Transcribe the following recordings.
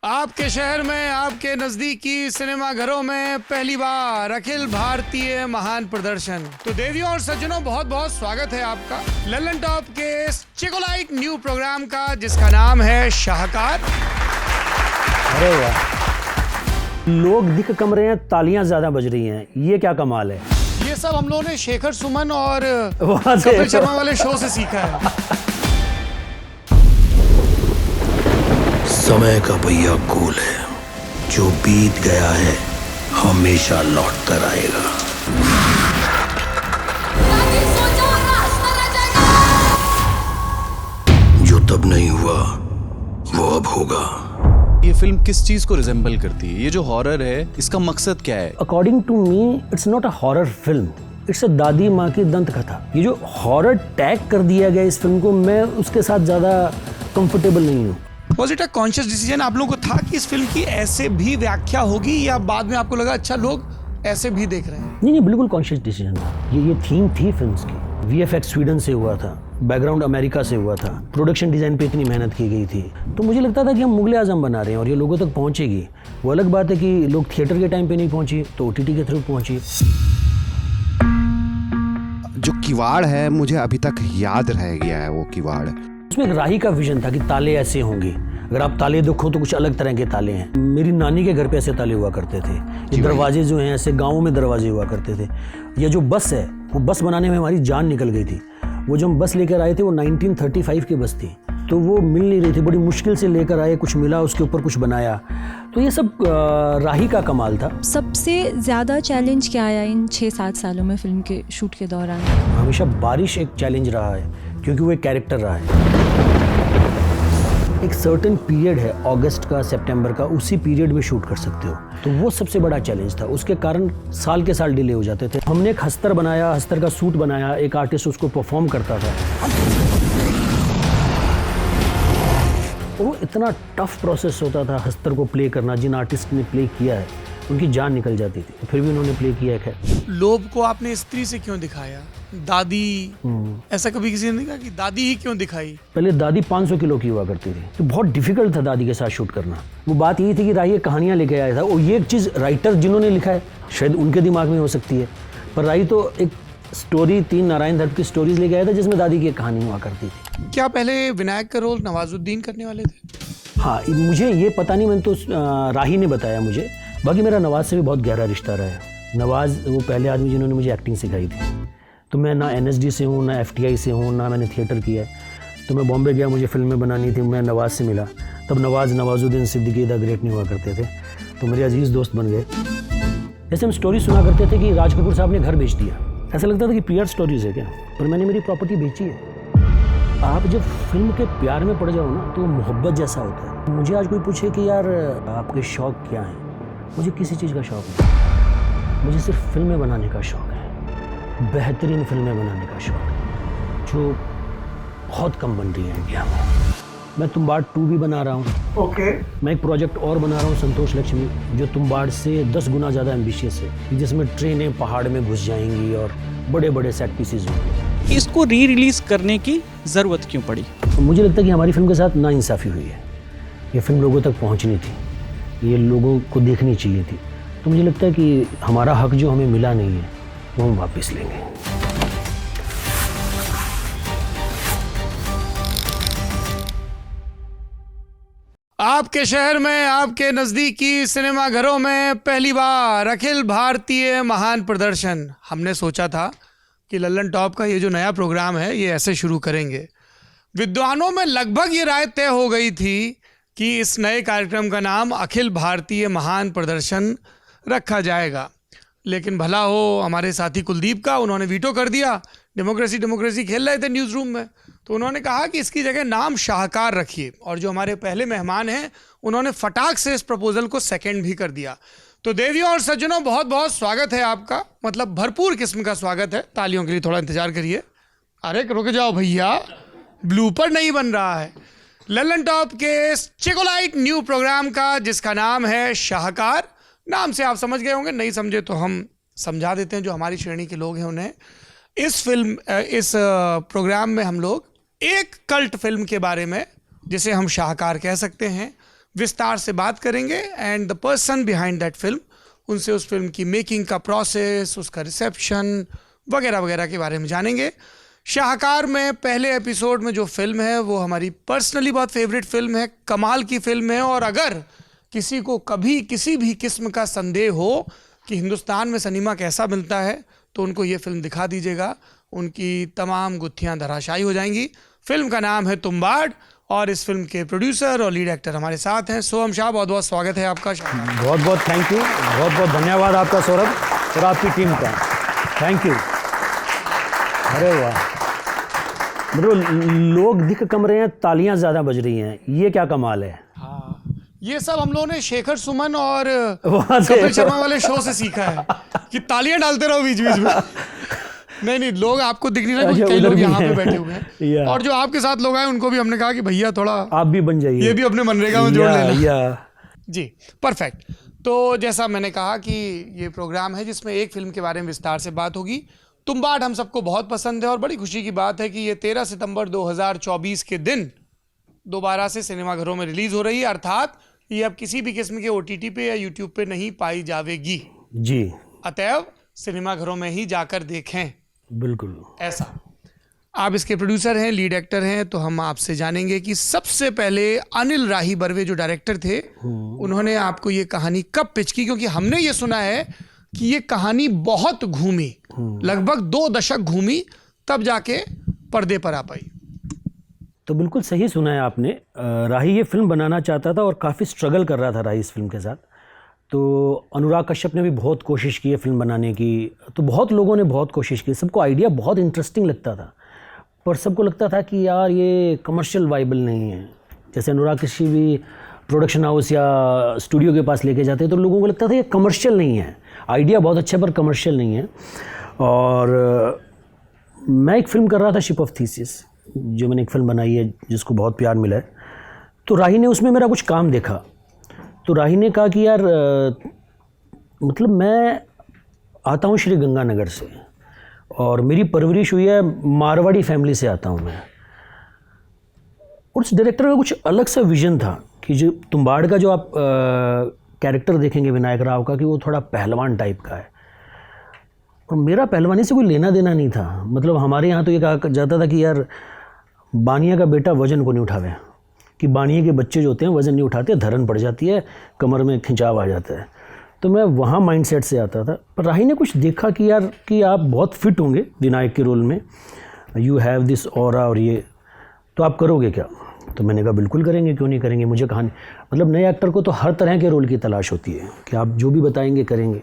आपके शहर में, आपके नजदीकी सिनेमा घरों में पहली बार अखिल भारतीय महान प्रदर्शन। तो देवियों और सज्जनों, बहुत बहुत स्वागत है आपका लल्लन टॉप के इस चिकोलाइट न्यू प्रोग्राम का, जिसका नाम है शाहकार। अरे वाह, लोग दिख कम रहे हैं, तालियां ज्यादा बज रही हैं, ये क्या कमाल है। ये सब हम लोगों ने शेखर सुमन और कपिल शर्मा वाले शो से सीखा है। समय का पहिया गोल है, जो बीत गया है हमेशा लौट कर आएगा। जो तब नहीं हुआ वो अब होगा। ये फिल्म किस चीज को रिजेंबल करती है? ये जो हॉरर है, इसका मकसद क्या है? According to me it's not a horror film, it's a दादी माँ की दंत कथा। ये जो हॉरर टैग कर दिया गया इस फिल्म को, मैं उसके साथ ज्यादा कंफर्टेबल नहीं हूँ। Was it a conscious decision? आप लोगों को था कि इस फिल्म की ऐसे भी व्याख्या होगी, या बाद में आपको लगा अच्छा लोग ऐसे भी देख रहे हैं? नहीं, बिल्कुल कॉन्शियस डिसीजन था। ये थीम थी फिल्म की। वीएफएक्स स्वीडन से हुआ था, बैकग्राउंड अमेरिका से हुआ था, प्रोडक्शन डिजाइन पे इतनी मेहनत की गई थी, तो मुझे लगता था कि हम मुगले आजम बना रहे हैं और ये लोगों तक पहुंचेगी। वो अलग बात है कि लोग थिएटर के टाइम पे नहीं पहुंची, तो ओटीटी के थ्रू पहुंची। जो किवाड़ है, मुझे अभी तक याद रह गया है वो किवाड़। उसमें एक राही का विजन था कि ताले ऐसे होंगे, अगर आप ताले देखो तो कुछ अलग तरह के ताले हैं। मेरी नानी के घर पे ऐसे ताले हुआ करते थे। ये दरवाजे जो हैं ऐसे गाँवों में दरवाजे हुआ करते थे। ये जो बस है, वो बस बनाने में हमारी जान निकल गई थी। वो जो हम बस लेकर आए थे वो 1935 की बस थी, तो वो मिल नहीं रही थी, बड़ी मुश्किल से लेकर आए, कुछ मिला, उसके ऊपर कुछ बनाया। तो ये सब राही का कमाल था। सबसे ज़्यादा चैलेंज क्या आया इन 6-7 सालों में फिल्म के शूट के दौरान? हमेशा बारिश एक चैलेंज रहा है, क्योंकि वो एक कैरेक्टर रहा है। एक सर्टेन पीरियड है, अगस्त का, सितंबर का, उसी पीरियड में शूट कर सकते हो, तो वो सबसे बड़ा चैलेंज था। उसके कारण साल के साल डिले हो जाते थे। हमने एक हस्तर बनाया, हस्तर का सूट बनाया, एक आर्टिस्ट उसको परफॉर्म करता था। वो इतना टफ प्रोसेस होता था हस्तर को प्ले करना। जिन आर्टिस्ट ने प्ले किया है उनकी जान निकल जाती थी, फिर भी उन्होंने प्ले किया है। लोभ को आपने स्त्री से क्यों दिखाया? दादी, ऐसा कभी किसी ने कहा कि दादी ही क्यों दिखाई? पहले दादी 500 किलो की हुआ करती थी, तो बहुत डिफिकल्ट था दादी के साथ शूट करना। वो बात यही थी कि राही कहानियां लेके आया था, और ये एक चीज़ राइटर जिन्होंने लिखा है शायद उनके दिमाग में हो सकती है, पर राही तो एक स्टोरी 3 नारायण दत्त की स्टोरीज लेके आया था जिसमें दादी की कहानी हुआ करती थी। क्या पहले विनायक का रोल नवाजुद्दीन करने वाले थे? हाँ, मुझे ये पता नहीं, मैंने तो राही ने बताया मुझे। बाकी मेरा नवाज से भी बहुत गहरा रिश्ता रहा है। नवाज वो पहले आदमी जिन्होंने मुझे एक्टिंग सिखाई थी। तो मैं ना एनएसडी से हूँ, ना एफटीआई से हूँ, ना मैंने थिएटर किया है। तो मैं बॉम्बे गया, मुझे फिल्में बनानी थी, मैं नवाज से मिला। तब नवाजुद्दीन सिद्दीकी द ग्रेट नहीं हुआ करते थे, तो मेरे अजीज़ दोस्त बन गए। जैसे हम स्टोरी सुना करते थे कि राज कपूर साहब ने घर बेच दिया, ऐसा लगता था कि पीआर स्टोरीज है क्या, पर मैंने मेरी प्रॉपर्टी बेची है। आप जब फिल्म के प्यार में पड़ जाओ ना, तो मोहब्बत जैसा होता है। मुझे आज कोई पूछे कि यार आपके शौक़ क्या हैं, मुझे किसी चीज़ का शौक़ नहीं, मुझे सिर्फ फिल्में बनाने का शौक़ है, बेहतरीन फिल्में बनाने का शौक़ है, जो बहुत कम बन रही है इंडिया में। मैं तुम्बाड़ 2 भी बना रहा हूँ। ओके। मैं एक प्रोजेक्ट और बना रहा हूँ, संतोष लक्ष्मी, जो तुम्बाड़ से 10 गुना ज़्यादा एम्बिशियस है, जिसमें ट्रेनें पहाड़ में घुस जाएंगी और बड़े बड़े सेट पीसेज होंगे। इसको री रिलीज़ करने की ज़रूरत क्यों पड़ी? मुझे लगता है कि हमारी फिल्म के साथ नाइंसाफ़ी हुई है। ये फिल्म लोगों तक पहुँचनी थी, ये लोगों को देखनी चाहिए थी, तो मुझे लगता है कि हमारा हक जो हमें मिला नहीं है वो हम वापस लेंगे। आपके शहर में, आपके नजदीकी सिनेमा घरों में पहली बार अखिल भारतीय महान प्रदर्शन। हमने सोचा था कि लल्लन टॉप का ये जो नया प्रोग्राम है, ये ऐसे शुरू करेंगे। विद्वानों में लगभग ये राय तय हो गई थी कि इस नए कार्यक्रम का नाम अखिल भारतीय महान प्रदर्शन रखा जाएगा, लेकिन भला हो हमारे साथी कुलदीप का, उन्होंने वीटो कर दिया। डेमोक्रेसी खेल रहे थे न्यूज़ रूम में, तो उन्होंने कहा कि इसकी जगह नाम शाहकार रखिए। और जो हमारे पहले मेहमान हैं, उन्होंने फटाक से इस प्रपोजल को सेकंड भी कर दिया। तो देवियों और सज्जनों, बहुत बहुत स्वागत है आपका, मतलब भरपूर किस्म का स्वागत है। तालियों के लिए थोड़ा इंतजार करिए। अरे रुक जाओ भैया, ब्लूपर नहीं बन रहा है। लल्लन टॉप के इस चिकोलाइट न्यू प्रोग्राम का, जिसका नाम है शाहकार। नाम से आप समझ गए होंगे, नहीं समझे तो हम समझा देते हैं जो हमारी श्रेणी के लोग हैं उन्हें। इस प्रोग्राम में हम लोग एक कल्ट फिल्म के बारे में, जिसे हम शाहकार कह सकते हैं, विस्तार से बात करेंगे and the person behind that film, उनसे उस फिल्म की मेकिंग का प्रोसेस, उसका रिसेप्शन वगैरह वगैरह के बारे में जानेंगे। शाहकार में पहले एपिसोड में जो फिल्म है वो हमारी पर्सनली बहुत फेवरेट फिल्म है, कमाल की फिल्म है। और अगर किसी को कभी किसी भी किस्म का संदेह हो कि हिंदुस्तान में सिनेमा कैसा मिलता है तो उनको ये फिल्म दिखा दीजिएगा, उनकी तमाम गुत्थियां धराशायी हो जाएंगी। फिल्म का नाम है तुम्बाड और इस फिल्म के प्रोड्यूसर और लीड एक्टर हमारे साथ हैं सोहम शाह। बहुत बहुत स्वागत है आपका। बहुत बहुत थैंक यू, बहुत बहुत धन्यवाद आपका सौरभ और आपकी टीम का, थैंक यू। अरे वाह, मतलब लोग दिख कम रहे हैं, तालियां ज़्यादा बज रही हैं, ये क्या कमाल है। हाँ, ये सब हम लोगों ने शेखर सुमन और वहाँ से कपिल शर्मा वाले शो से सीखा है कि तालियां डालते रहो बीच बीच में। नहीं, लोग आपको दिख नहीं रहे, अच्छा, कई उधर लोग भी यहाँ पे हैं। बैठे हुए हैं। और जो आपके साथ लोग आए उनको भी हमने कहा कि भैया थोड़ा आप भी बन जाइए, ये भी अपने मनरेगा में जोड़ लेना। या जी, परफेक्ट। तो जैसा मैंने कहा कि ये प्रोग्राम है जिसमें एक फिल्म के बारे में विस्तार से बात होगी। तुम्बाड हम सबको बहुत पसंद है और बड़ी खुशी की बात है कि ये 13 सितंबर 2024 के दिन दोबारा से सिनेमाघरों में रिलीज हो रही है, अर्थात ये अब किसी भी किस्म के OTT पे या यूट्यूब पे नहीं पाई जावेगी जी, अतएव सिनेमाघरों में ही जाकर देखें। बिल्कुल। ऐसा आप इसके प्रोड्यूसर हैं, लीड एक्टर हैं, तो हम आपसे जानेंगे कि सबसे पहले अनिल राही बर्वे जो डायरेक्टर थे उन्होंने आपको ये कहानी कब पिच की, क्योंकि हमने ये सुना है कि ये कहानी बहुत घूमी, लगभग 2 दशक घूमी, तब जाके पर्दे पर आ पाई। तो बिल्कुल सही सुना है आपने। राही ये फिल्म बनाना चाहता था और काफ़ी स्ट्रगल कर रहा था राही इस फिल्म के साथ। तो अनुराग कश्यप ने भी बहुत कोशिश की है फिल्म बनाने की, तो बहुत लोगों ने बहुत कोशिश की, सबको आइडिया बहुत इंटरेस्टिंग लगता था, पर सबको लगता था कि यार ये कमर्शियल वाइबल नहीं है। जैसे अनुराग कश्यप भी प्रोडक्शन हाउस या स्टूडियो के पास लेके जाते तो लोगों को लगता था ये कमर्शियल नहीं है, आइडिया बहुत अच्छा पर कमर्शियल नहीं है। और मैं एक फ़िल्म कर रहा था शिप ऑफ थीसिस, जो मैंने एक फ़िल्म बनाई है जिसको बहुत प्यार मिला है। तो राही ने उसमें मेरा कुछ काम देखा, तो राही ने कहा कि यार मतलब मैं आता हूँ श्री गंगानगर से और मेरी परवरिश हुई है मारवाड़ी फैमिली से आता हूँ मैं। और उस डायरेक्टर का कुछ अलग सा विज़न था कि जो तुम्बाड़ का जो आप कैरेक्टर देखेंगे विनायक राव का, कि वो थोड़ा पहलवान टाइप का है। और मेरा पहलवानी से कोई लेना देना नहीं था। मतलब हमारे यहाँ तो ये कहा जाता था कि यार बानिया का बेटा वज़न को नहीं उठावे, कि बानिया के बच्चे जो होते हैं वज़न नहीं उठाते, धरन पड़ जाती है, कमर में खिंचाव आ जाता है। तो मैं वहाँ माइंडसेट से आता था। पर राही ने कुछ देखा कि यार कि आप बहुत फिट होंगे विनायक के रोल में, यू हैव दिस ऑरा, और ये तो आप करोगे क्या? तो मैंने कहा बिल्कुल करेंगे, क्यों नहीं करेंगे। मुझे कहानी मतलब नए एक्टर को तो हर तरह के रोल की तलाश होती है कि आप जो भी बताएंगे करेंगे।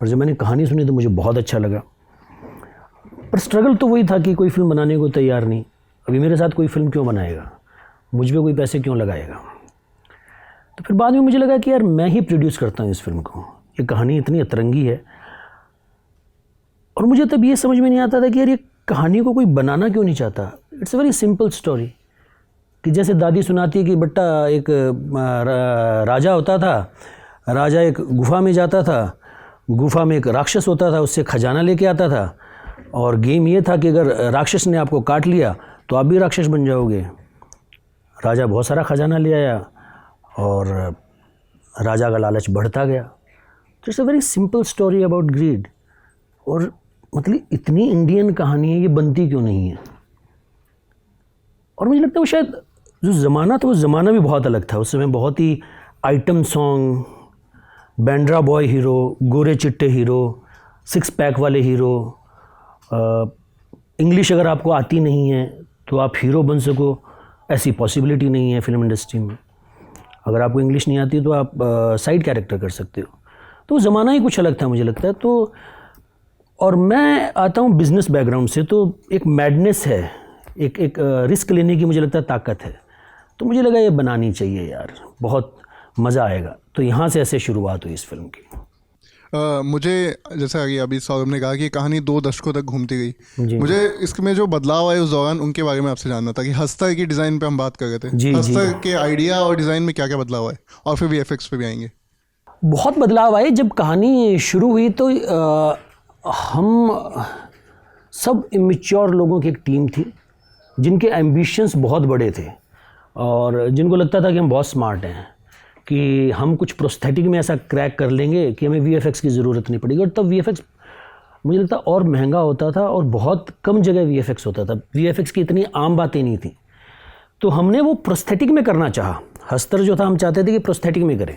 पर जब मैंने कहानी सुनी तो मुझे बहुत अच्छा लगा। पर स्ट्रगल तो वही था कि कोई फिल्म बनाने को तैयार नहीं, अभी मेरे साथ कोई फिल्म क्यों बनाएगा, मुझ पे कोई पैसे क्यों लगाएगा। तो फिर बाद में मुझे लगा कि यार मैं ही प्रोड्यूस करता हूँ इस फिल्म को, ये कहानी इतनी अतरंगी है। और मुझे तब ये समझ में नहीं आता था कि यार ये कहानी को कोई बनाना क्यों नहीं चाहता। It's a very simple story, कि जैसे दादी सुनाती है कि बेटा एक राजा होता था, राजा एक गुफा में जाता था, गुफा में एक राक्षस होता था, उससे खजाना लेके आता था, और गेम ये था कि अगर राक्षस ने आपको काट लिया तो आप भी राक्षस बन जाओगे। राजा बहुत सारा खजाना ले आया और राजा का लालच बढ़ता गया। तो it's a very simple story about grid. और मतलब इतनी इंडियन कहानी है, ये बनती क्यों नहीं है। और मुझे लगता है वो शायद जो ज़माना था वो ज़माना भी बहुत अलग था। उस समय बहुत ही item song, Bandra boy hero, गोरे चिट्टे हीरो, 6 पैक वाले हीरो, इंग्लिश अगर आपको आती नहीं है तो आप हीरो बन सको ऐसी पॉसिबिलिटी नहीं है फिल्म इंडस्ट्री में। अगर आपको इंग्लिश नहीं आती तो आप साइड कैरेक्टर कर सकते हो। तो ज़माना ही कुछ अलग था मुझे लगता है। तो और मैं आता हूँ बिज़नेस बैकग्राउंड से, तो एक मैडनेस है, एक रिस्क लेने की मुझे लगता है ताकत है। तो मुझे लगा ये बनानी चाहिए यार, बहुत मज़ा आएगा। तो यहाँ से ऐसे शुरुआत हुई इस फिल्म की। मुझे जैसा कि अभी सौरभ ने कहा कि कहानी 2 दशकों तक घूमती गई, मुझे इसमें जो बदलाव आए उस दौरान उनके बारे में आपसे जानना था कि हस्तर की डिज़ाइन पे हम बात कर रहे थे। हस्तर के आइडिया और डिज़ाइन में क्या क्या बदलाव आए, और फिर VFX पे भी आएंगे। बहुत बदलाव आए। जब कहानी शुरू हुई तो हम सब इमेच्योर लोगों की एक टीम थी जिनके एम्बिशंस बहुत बड़े थे और जिनको लगता था कि हम बहुत स्मार्ट हैं। कि हम कुछ प्रोस्थेटिक में ऐसा क्रैक कर लेंगे कि हमें VFX की ज़रूरत नहीं पड़ेगी। और तब VFX मुझे लगता और महंगा होता था और बहुत कम जगह VFX होता था, VFX की इतनी आम बातें नहीं थी। तो हमने वो प्रोस्थेटिक में करना चाहा, हस्तर जो था हम चाहते थे कि प्रोस्थेटिक में करें।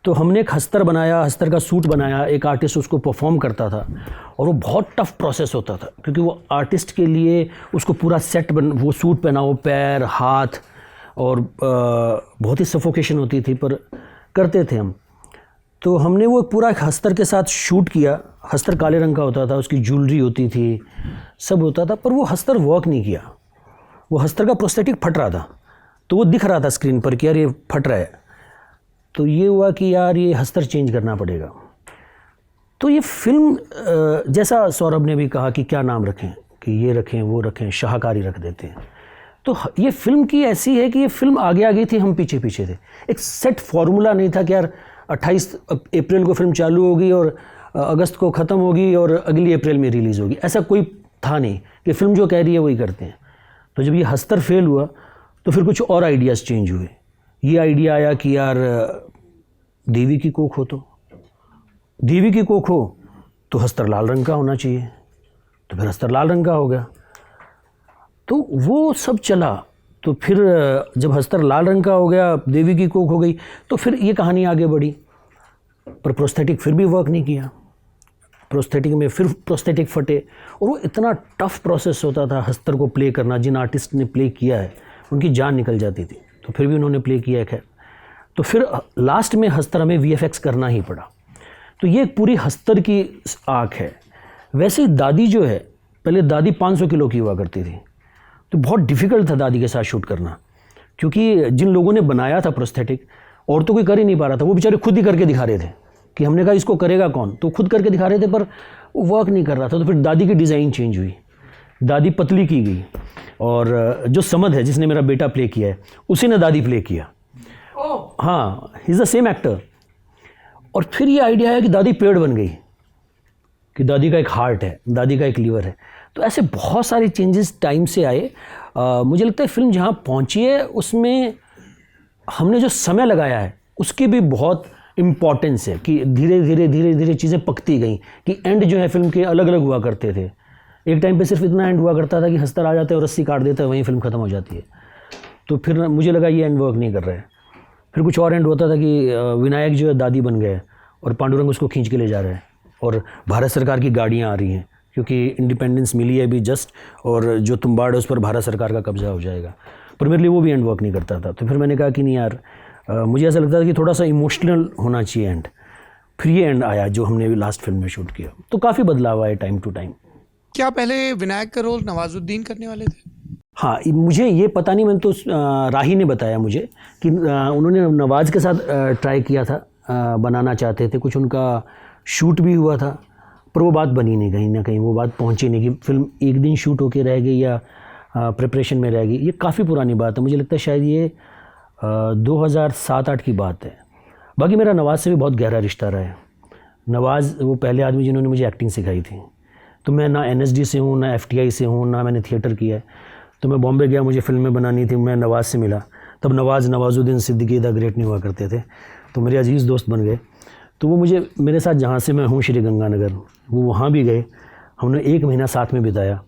तो हमने एक हस्तर बनाया, हस्तर का सूट बनाया, एक आर्टिस्ट उसको परफॉर्म करता था और वो बहुत टफ प्रोसेस होता था क्योंकि वो आर्टिस्ट के लिए उसको पूरा सेट वो सूट पहनाओ, पैर, हाथ, और बहुत ही सफोकेशन होती थी, पर करते थे हम। तो हमने वो पूरा एक हस्तर के साथ शूट किया। हस्तर काले रंग का होता था, उसकी ज्वेलरी होती थी, सब होता था, पर वो हस्तर वर्क नहीं किया। वो हस्तर का प्रोस्थेटिक फट रहा था, तो वो दिख रहा था स्क्रीन पर कि यार ये फट रहा है। तो ये हुआ कि यार ये हस्तर चेंज करना पड़ेगा। तो ये फिल्म जैसा सौरभ ने भी कहा कि क्या नाम रखें, कि ये रखें वो रखें, शाहकारी रख देते हैं। तो ये फिल्म की ऐसी है कि ये फिल्म आगे आगे थी, हम पीछे पीछे थे। एक सेट फार्मूला नहीं था कि यार 28 अप्रैल को फिल्म चालू होगी और अगस्त को ख़त्म होगी और अगली अप्रैल में रिलीज़ होगी, ऐसा कोई था नहीं कि फिल्म जो कह रही है वही करते हैं। तो जब ये हस्तर फेल हुआ तो फिर कुछ और आइडियाज़ चेंज हुए। ये आइडिया आया कि यार देवी की कोख हो, तो देवी की कोख हो तो हस्तर लाल रंग का होना चाहिए, तो फिर हस्तर लाल रंग का हो गया। तो वो सब चला। तो फिर जब हस्तर लाल रंग का हो गया, देवी की कोख हो गई, तो फिर ये कहानी आगे बढ़ी। पर प्रोस्थेटिक फिर भी वर्क नहीं किया, प्रोस्थेटिक में फिर प्रोस्थेटिक फटे, और वो इतना टफ प्रोसेस होता था हस्तर को प्ले करना। जिन आर्टिस्ट ने प्ले किया है उनकी जान निकल जाती थी, तो फिर भी उन्होंने प्ले किया है। खैर, तो फिर लास्ट में हस्तर हमें VFX करना ही पड़ा। तो ये एक पूरी हस्तर की आँख है। वैसे ही दादी जो है, पहले दादी 500 किलो की हुआ करती थी, तो बहुत डिफ़िकल्ट था दादी के साथ शूट करना, क्योंकि जिन लोगों ने बनाया था प्रोस्थेटिक, और तो कोई कर ही नहीं पा रहा था, वो बेचारे खुद ही करके दिखा रहे थे कि हमने कहा इसको करेगा कौन, तो खुद करके दिखा रहे थे, पर वो वर्क नहीं कर रहा था। तो फिर दादी की डिज़ाइन चेंज हुई, दादी पतली की गई, और जो समद है जिसने मेरा बेटा प्ले किया है उसी ने दादी प्ले किया। हाँ, he is the same actor. और फिर ये आइडिया आया कि दादी पेड़ बन गई, कि दादी का एक हार्ट है, दादी का एक लीवर है। तो ऐसे बहुत सारे चेंजेस टाइम से आए। मुझे लगता है फिल्म जहाँ पहुँची है उसमें हमने जो समय लगाया है उसकी भी बहुत इम्पॉर्टेंस है, कि धीरे धीरे धीरे धीरे चीज़ें पकती गई, कि एंड जो है फिल्म के अलग अलग हुआ करते थे। एक टाइम पे सिर्फ इतना एंड हुआ करता था कि हस्तर आ जाता है और रस्सी काट देता है, वहीं फिल्म ख़त्म हो जाती है। तो फिर मुझे लगा ये एंड वर्क नहीं कर रहा है। फिर कुछ और एंड होता था कि विनायक जो है दादी बन गए और पांडुरंग उसको खींच के ले जा रहे हैं, और भारत सरकार की गाड़ियाँ आ रही हैं क्योंकि इंडिपेंडेंस मिली है अभी जस्ट, और जो तुम्बाड़ है उस पर भारत सरकार का कब्जा हो जाएगा। पर मेरे लिए वो भी एंड वर्क नहीं करता था। तो फिर मैंने कहा कि नहीं यार, मुझे ऐसा लगता था कि थोड़ा सा इमोशनल होना चाहिए एंड। फिर ये एंड आया जो हमने लास्ट फिल्म में शूट किया। तो काफ़ी बदलाव आए टाइम टू टाइम। क्या पहले विनायक का रोल नवाजुद्दीन करने वाले थे? हाँ, मुझे ये पता नहीं, मैंने तो राही ने बताया मुझे कि उन्होंने नवाज़ के साथ ट्राई किया था, बनाना चाहते थे, कुछ उनका शूट भी हुआ था, पर वो बात बनी नहीं, कहीं ना कहीं वो बात पहुंची नहीं कि फिल्म एक दिन शूट होके रह गई या प्रिपरेशन में रह गई। ये काफ़ी पुरानी बात है, मुझे लगता है शायद ये 2007-8 की बात है। बाकी मेरा नवाज़ से भी बहुत गहरा रिश्ता रहा है। नवाज़ वो पहले आदमी जिन्होंने मुझे एक्टिंग सिखाई थी। तो मैं ना NSD से हूँ, ना FTI से हूँ, ना मैंने थिएटर किया है। तो मैं बॉम्बे गया, मुझे फिल्में बनानी थी, मैं नवाज़ से मिला। तब नवाजुद्दीन सिद्दीकी द ग्रेट नहीं हुआ करते थे, तो मेरे अजीज़ दोस्त बन गए। तो वो मुझे मेरे साथ जहाँ से मैं हूँ श्री गंगानगर, वो वहाँ भी गए, हमने 1 महीना साथ में बिताया।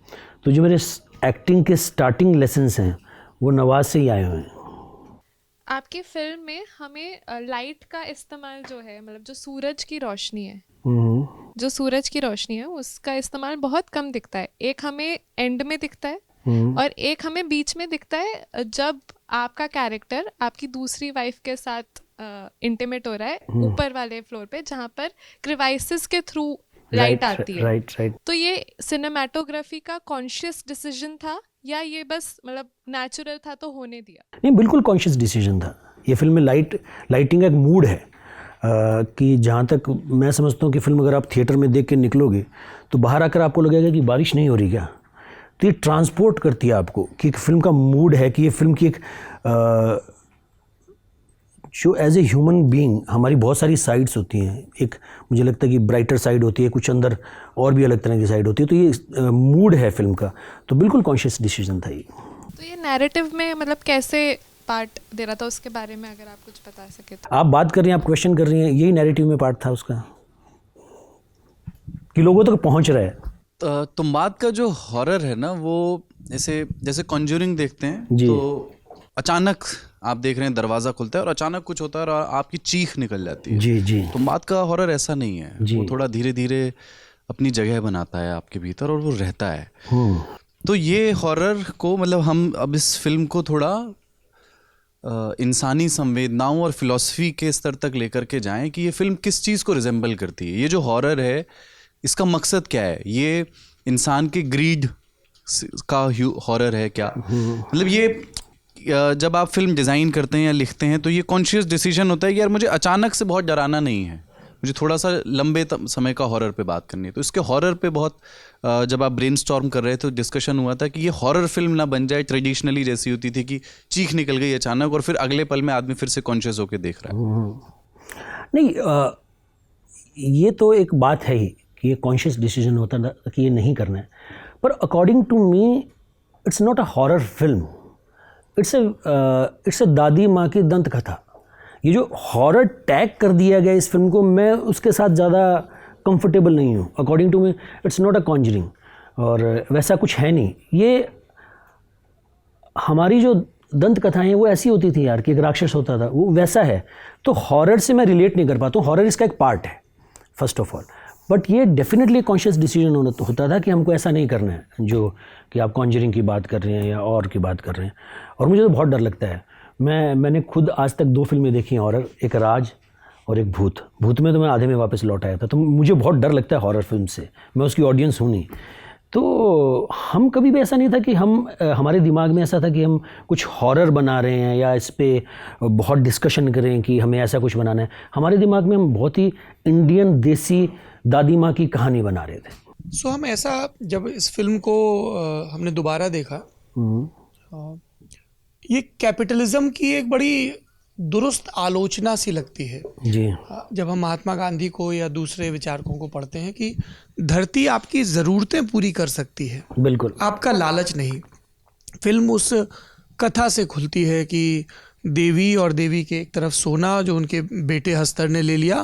तो जो मेरे एक्टिंग के स्टार्टिंग लेसन्स हैं वो नवाज़ से ही आए हुए हैं। आपकी फिल्म में हमें लाइट का इस्तेमाल जो है, मतलब जो सूरज की रोशनी है, जो सूरज की रोशनी है उसका इस्तेमाल बहुत कम दिखता है। एक हमें एंड में दिखता है और एक हमें बीच में दिखता है जब आपका कैरेक्टर आपकी दूसरी वाइफ के साथ इंटीमेट हो रहा है ऊपर वाले फ्लोर पे, जहाँ पर क्रिवाइसिस के थ्रू लाइट आती है। राइट। तो ये सिनेमैटोग्राफी का कॉन्शियस डिसीजन था या ये बस मतलब नेचुरल था तो होने दिया? नहीं, बिल्कुल कॉन्शियस डिसीजन था। ये फिल्म में लाइटिंग का एक मूड है कि जहाँ तक मैं समझता हूँ कि फिल्म अगर आप थिएटर में देख के निकलोगे तो बाहर आकर आपको लगेगा कि बारिश नहीं हो रही क्या। तो ये ट्रांसपोर्ट करती है आपको कि एक फिल्म का मूड है, कि ये फिल्म की एक जो एज ए ह्यूमन बीइंग हमारी बहुत सारी साइड्स होती हैं। एक मुझे लगता है कि ब्राइटर साइड होती है, कुछ अंदर और भी अलग तरह की साइड होती है। तो ये मूड है फिल्म का, तो बिल्कुल कॉन्शियस डिसीजन था ये। तो ये नैरेटिव में मतलब कैसे पार्ट दे रहा था, उसके बारे में अगर आप कुछ बता सके तो। आप बात कर रही हैं, आप क्वेश्चन कर रही हैं, यही नैरेटिव में पार्ट था उसका कि लोगों तक पहुंच रहा है। तुम्बाद का जो हॉरर है ना, वो जैसे कॉन्ज्यूरिंग देखते हैं जी। तो अचानक आप देख रहे हैं दरवाजा खुलता है और अचानक कुछ होता है और आपकी चीख निकल जाती है। जी जी तुम्बाद का हॉरर ऐसा नहीं है, वो थोड़ा धीरे धीरे अपनी जगह बनाता है आपके भीतर और वो रहता है। तो ये हॉरर को मतलब हम अब इस फिल्म को थोड़ा इंसानी संवेदनाओं और फिलॉसफी के स्तर तक लेकर के जाएं कि ये फिल्म किस चीज़ को रिजेंबल करती है। ये जो हॉरर है इसका मकसद क्या है, ये इंसान के ग्रीड का हॉरर है क्या, मतलब ये जब आप फिल्म डिज़ाइन करते हैं या लिखते हैं तो ये कॉन्शियस डिसीजन होता है कि यार मुझे अचानक से बहुत डराना नहीं है, मुझे थोड़ा सा लंबे समय का हॉरर पे बात करनी है। तो इसके हॉरर पे बहुत जब आप ब्रेनस्टॉर्म कर रहे थे तो डिस्कशन हुआ था कि ये हॉरर फिल्म ना बन जाए ट्रेडिशनली जैसी होती थी कि चीख निकल गई अचानक और फिर अगले पल में आदमी फिर से कॉन्शियस होकर देख रहा है। नहीं, ये तो एक बात है ही कि ये कॉन्शियस डिसीजन होता था कि ये नहीं करना है, पर according to me it's not a horror film, it's a दादी माँ की दंत कथा। ये जो हॉरर टैग कर दिया गया इस फिल्म को, मैं उसके साथ ज़्यादा कंफर्टेबल नहीं हूँ। According to me it's not a conjuring, और वैसा कुछ है नहीं। ये हमारी जो दंत कथाएं वो ऐसी होती थी यार कि एक राक्षस होता था, वो वैसा है। तो हॉरर से मैं रिलेट नहीं कर पाता हूँ। हॉरर इसका एक पार्ट है फर्स्ट ऑफ ऑल, बट ये डेफिनेटली कॉन्शियस डिसीजन होता था कि हमको ऐसा नहीं करना है, जो कि आप कॉन्जरिंग की बात कर रहे हैं या और की बात कर रहे हैं। और मुझे तो बहुत डर लगता है। मैंने खुद आज तक 2 फिल्में देखी हैं हॉरर, एक राज और एक भूत में तो मैं आधे में वापस लौट आया था। तो मुझे बहुत डर लगता है हॉरर फिल्म से, मैं उसकी ऑडियंस हूँ नहीं। तो हम कभी भी ऐसा नहीं था कि हमारे दिमाग में ऐसा था कि हम कुछ हॉरर बना रहे हैं या इस पर बहुत डिस्कशन करें कि हमें ऐसा कुछ बनाना है। हमारे दिमाग में हम बहुत ही इंडियन देसी दादी माँ की कहानी बना रहे थे। सो हम ऐसा जब इस फिल्म को हमने दोबारा देखा, ये कैपिटलिज्म की एक बड़ी दुरुस्त आलोचना सी लगती है जी। जब हम महात्मा गांधी को या दूसरे विचारकों को पढ़ते हैं कि धरती आपकी ज़रूरतें पूरी कर सकती है, बिल्कुल, आपका लालच नहीं। फिल्म उस कथा से खुलती है कि देवी और देवी के एक तरफ सोना जो उनके बेटे हस्तर ने ले लिया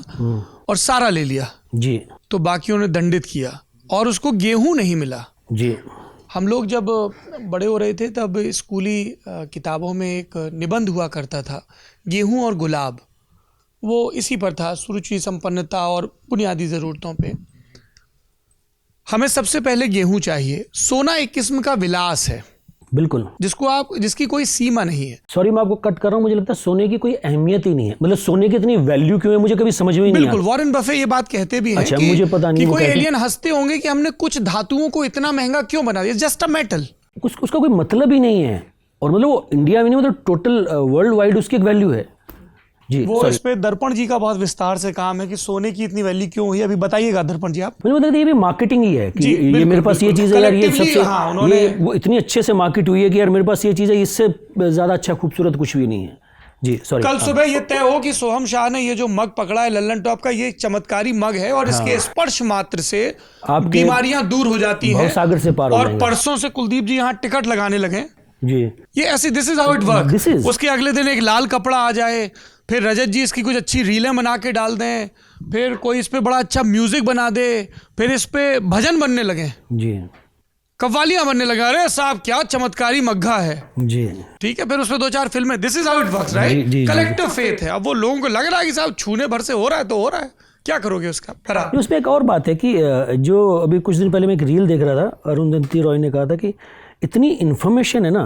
और सारा ले लिया जी, तो बाकियों ने दंडित किया और उसको गेहूं नहीं मिला जी। हम लोग जब बड़े हो रहे थे तब स्कूली किताबों में एक निबंध हुआ करता था, गेहूं और गुलाब, वो इसी पर था, सुरुचि, संपन्नता और बुनियादी ज़रूरतों पे। हमें सबसे पहले गेहूं चाहिए। सोना एक किस्म का विलास है, बिल्कुल, जिसकी कोई सीमा नहीं है। सॉरी मैं आपको कट कर रहा हूँ, मुझे लगता है सोने की कोई अहमियत ही नहीं है। मतलब सोने की इतनी वैल्यू क्यों है मुझे कभी समझ में ही नहीं आता। बिल्कुल, वॉरेन बफे ये बात कहते भी हैं अच्छा, कि, मुझे पता नहीं कि वो कोई कहते एलियन हंसते होंगे कि हमने कुछ धातुओं को इतना महंगा क्यों बना दिया, जस्ट अ मेटल। उसका कोई मतलब ही नहीं है। और मतलब वो इंडिया में नहीं, मतलब टोटल वर्ल्ड वाइड उसकी एक वैल्यू है जी। वो इस पे दर्पण जी का बहुत विस्तार से काम है कि सोने की इतनी वैल्यू क्यों हुई। अभी बताइएगा दर्पण जी आप। मुझे लगता है ये भी मार्केटिंग ही है कि जी, ये मेरे पास ये चीज़ है यार, ये Collectively, सबसे हाँ, ये वो इतनी अच्छे से मार्केट हुई है कि यार मेरे पास ये चीज़ है, इससे ज़्यादा अच्छा खूबसूरत कुछ भी नहीं है जी। सॉरी, कल सुबह ये तय हो कि सोहम शाह ने ये जो मग पकड़ा है लल्लन टॉप का, ये एक चमत्कारी मग है और इसके स्पर्श मात्र से आपके बीमारियां दूर हो जाती हैं भवसागर से पार हो और जाएंगे। परसों से कुलदीप जी यहाँ टिकट लगाने लगे जी। ये ऐसे, this is how it work. उसके अगले दिन एक लाल कपड़ा आ जाए, फिर रजत जी इसकी कुछ अच्छी रीलें बना के डाल दें, फिर कोई इस पे बड़ा अच्छा म्यूजिक बना दे, फिर इस पे भजन बनने लगे जी, कव्वालियां बनने लगा। अरे साहब क्या चमत्कारी मग्घा है जी, ठीक है। फिर उसमें 2-4 फिल्में। This is how it works, right. Collective faith है। अब वो लोगों को लग रहा है कि साहब छूने भर से हो रहा है तो हो रहा है, क्या करोगे उसका। उसमें एक और बात है कि जो अभी कुछ दिन पहले मैं एक रील देख रहा था, अरुंधति रॉय ने कहा था कि इतनी इन्फॉर्मेशन है ना,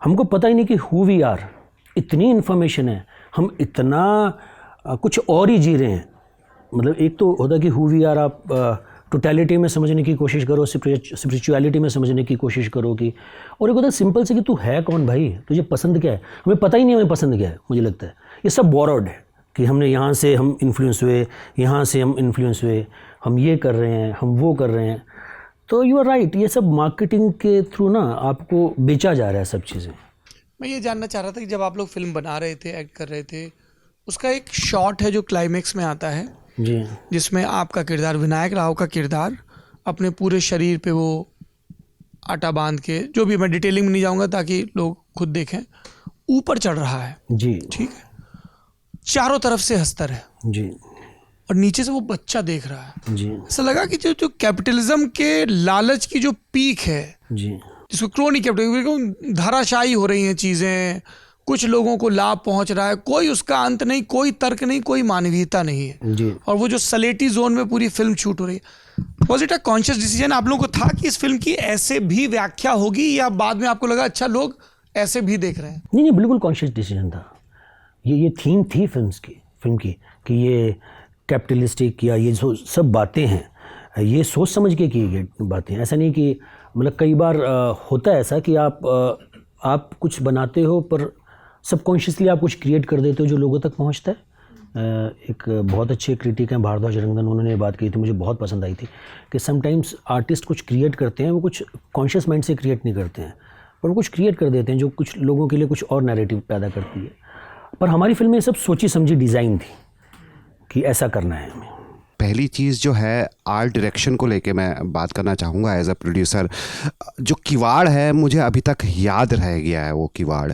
हमको पता ही नहीं कि हु वी आर। इतनी इन्फॉर्मेशन है, हम इतना कुछ और ही जी रहे हैं। मतलब एक तो होता है कि हु वी आर, आप टोटलिटी में समझने की कोशिश करो, स्पिरिचुअलिटी में समझने की कोशिश करो कि, और एक होता है सिंपल से कि तू है कौन भाई, तुझे पसंद क्या है। हमें पता ही नहीं हमें पसंद क्या है। मुझे लगता है ये सब बोरोड है कि हमने यहाँ से हम इन्फ्लुएंस हुए, यहाँ से हम इन्फ्लुएंस हुए, हम ये कर रहे हैं, हम वो कर रहे हैं। तो यू आर राइट, ये सब मार्केटिंग के थ्रू ना आपको बेचा जा रहा है सब चीज़ें। मैं ये जानना चाह रहा था कि जब आप लोग फिल्म बना रहे थे, एक्ट कर रहे थे, उसका एक शॉट है जो क्लाइमेक्स में आता है जी, जिसमें आपका किरदार, विनायक राव का किरदार, अपने पूरे शरीर पे वो आटा बांध के, जो भी, मैं डिटेलिंग में नहीं जाऊंगा ताकि लोग खुद देखें, ऊपर चढ़ रहा है, जी ठीक है, चारों तरफ से हस्तर है जी और नीचे से वो बच्चा देख रहा है। जी ऐसा लगा कि जो कैपिटलिज्म के लालच की जो पीक है, जी जिसको क्रोनी कैपिटलिज्म, धाराशाही हो रही हैं चीज़ें, कुछ लोगों को लाभ पहुंच रहा है, कोई उसका अंत नहीं, कोई तर्क नहीं, कोई मानवीयता नहीं है। जी और वो जो सलेटी जोन में पूरी फिल्म शूट हो रही है, was it a conscious decision आप लोगों को था कि इस फिल्म की ऐसे भी व्याख्या होगी, या बाद में आपको लगा अच्छा लोग ऐसे भी देख रहे हैं? नहीं नहीं, बिल्कुल कॉन्शियस डिसीजन था। ये थीम थी फिल्म की कि ये कैपिटलिस्टिक या ये जो सब बातें हैं, ये सोच समझ के की गई बातें। ऐसा नहीं कि मतलब कई बार होता है ऐसा कि आप कुछ बनाते हो पर सबकॉन्शियसली आप कुछ क्रिएट कर देते हो जो लोगों तक पहुंचता है। एक बहुत अच्छे क्रिटिक हैं भारद्वाज रंगन, उन्होंने ये बात कही थी, मुझे बहुत पसंद आई थी कि समटाइम्स आर्टिस्ट कुछ क्रिएट करते हैं, वो कुछ कॉन्शियस माइंड से क्रिएट नहीं करते हैं, पर वो कुछ क्रिएट कर देते हैं जो कुछ लोगों के लिए कुछ और नैरेटिव पैदा करती है। पर हमारी फिल्म में सब सोची समझी डिज़ाइन थी कि ऐसा करना है हमें। पहली चीज़ जो है आर्ट डायरेक्शन को लेके मैं बात करना चाहूँगा एज अ प्रोड्यूसर। जो किवाड़ है मुझे अभी तक याद रह गया है। वो किवाड़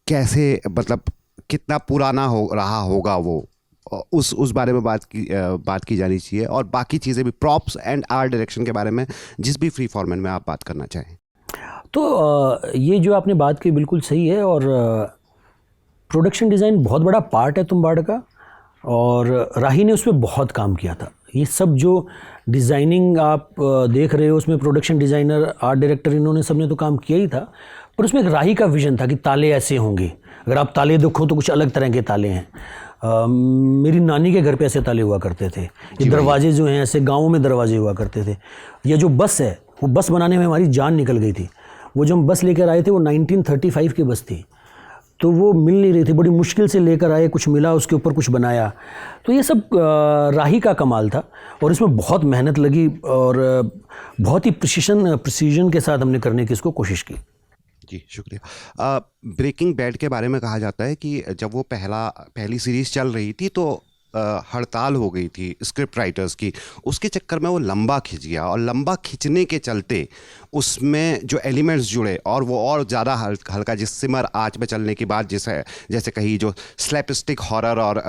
कैसे, मतलब कितना पुराना हो रहा होगा वो, उस बारे में बात की जानी चाहिए। और बाकी चीज़ें भी, प्रॉप्स एंड आर्ट डायरेक्शन के बारे में जिस भी फ्री फॉर्मेट में आप बात करना चाहें। तो ये जो आपने बात की बिल्कुल सही है, और प्रोडक्शन डिज़ाइन बहुत बड़ा पार्ट है तुम्बाड़ का, और राही ने उस पर बहुत काम किया था। ये सब जो डिज़ाइनिंग आप देख रहे हो उसमें प्रोडक्शन डिज़ाइनर, आर्ट डायरेक्टर, इन्होंने सब ने तो काम किया ही था, पर उसमें एक राही का विजन था कि ताले ऐसे होंगे। अगर आप ताले देखो तो कुछ अलग तरह के ताले हैं। मेरी नानी के घर पे ऐसे ताले हुआ करते थे। ये दरवाजे जो हैं ऐसे गाँवों में दरवाजे हुआ करते थे। ये जो बस है, वो बस बनाने में हमारी जान निकल गई थी। वो जो हम बस लेकर आए थे वो 1935 की बस थी, तो वो मिल नहीं रही थी, बड़ी मुश्किल से लेकर आए, कुछ मिला, उसके ऊपर कुछ बनाया। तो ये सब राही का कमाल था, और इसमें बहुत मेहनत लगी और बहुत ही प्रिसीजन के साथ हमने करने की इसको कोशिश की। जी शुक्रिया। ब्रेकिंग बैड के बारे में कहा जाता है कि जब वो पहली सीरीज़ चल रही थी तो हड़ताल हो गई थी स्क्रिप्ट राइटर्स की। उसके चक्कर में वो लंबा खिंच गया, और लंबा खिंचने के चलते उसमें जो एलिमेंट्स जुड़े और वो और ज़्यादा हल्का, जिस सिमर आँच में चलने की बात जैसे कही, जो स्लैपस्टिक हॉरर और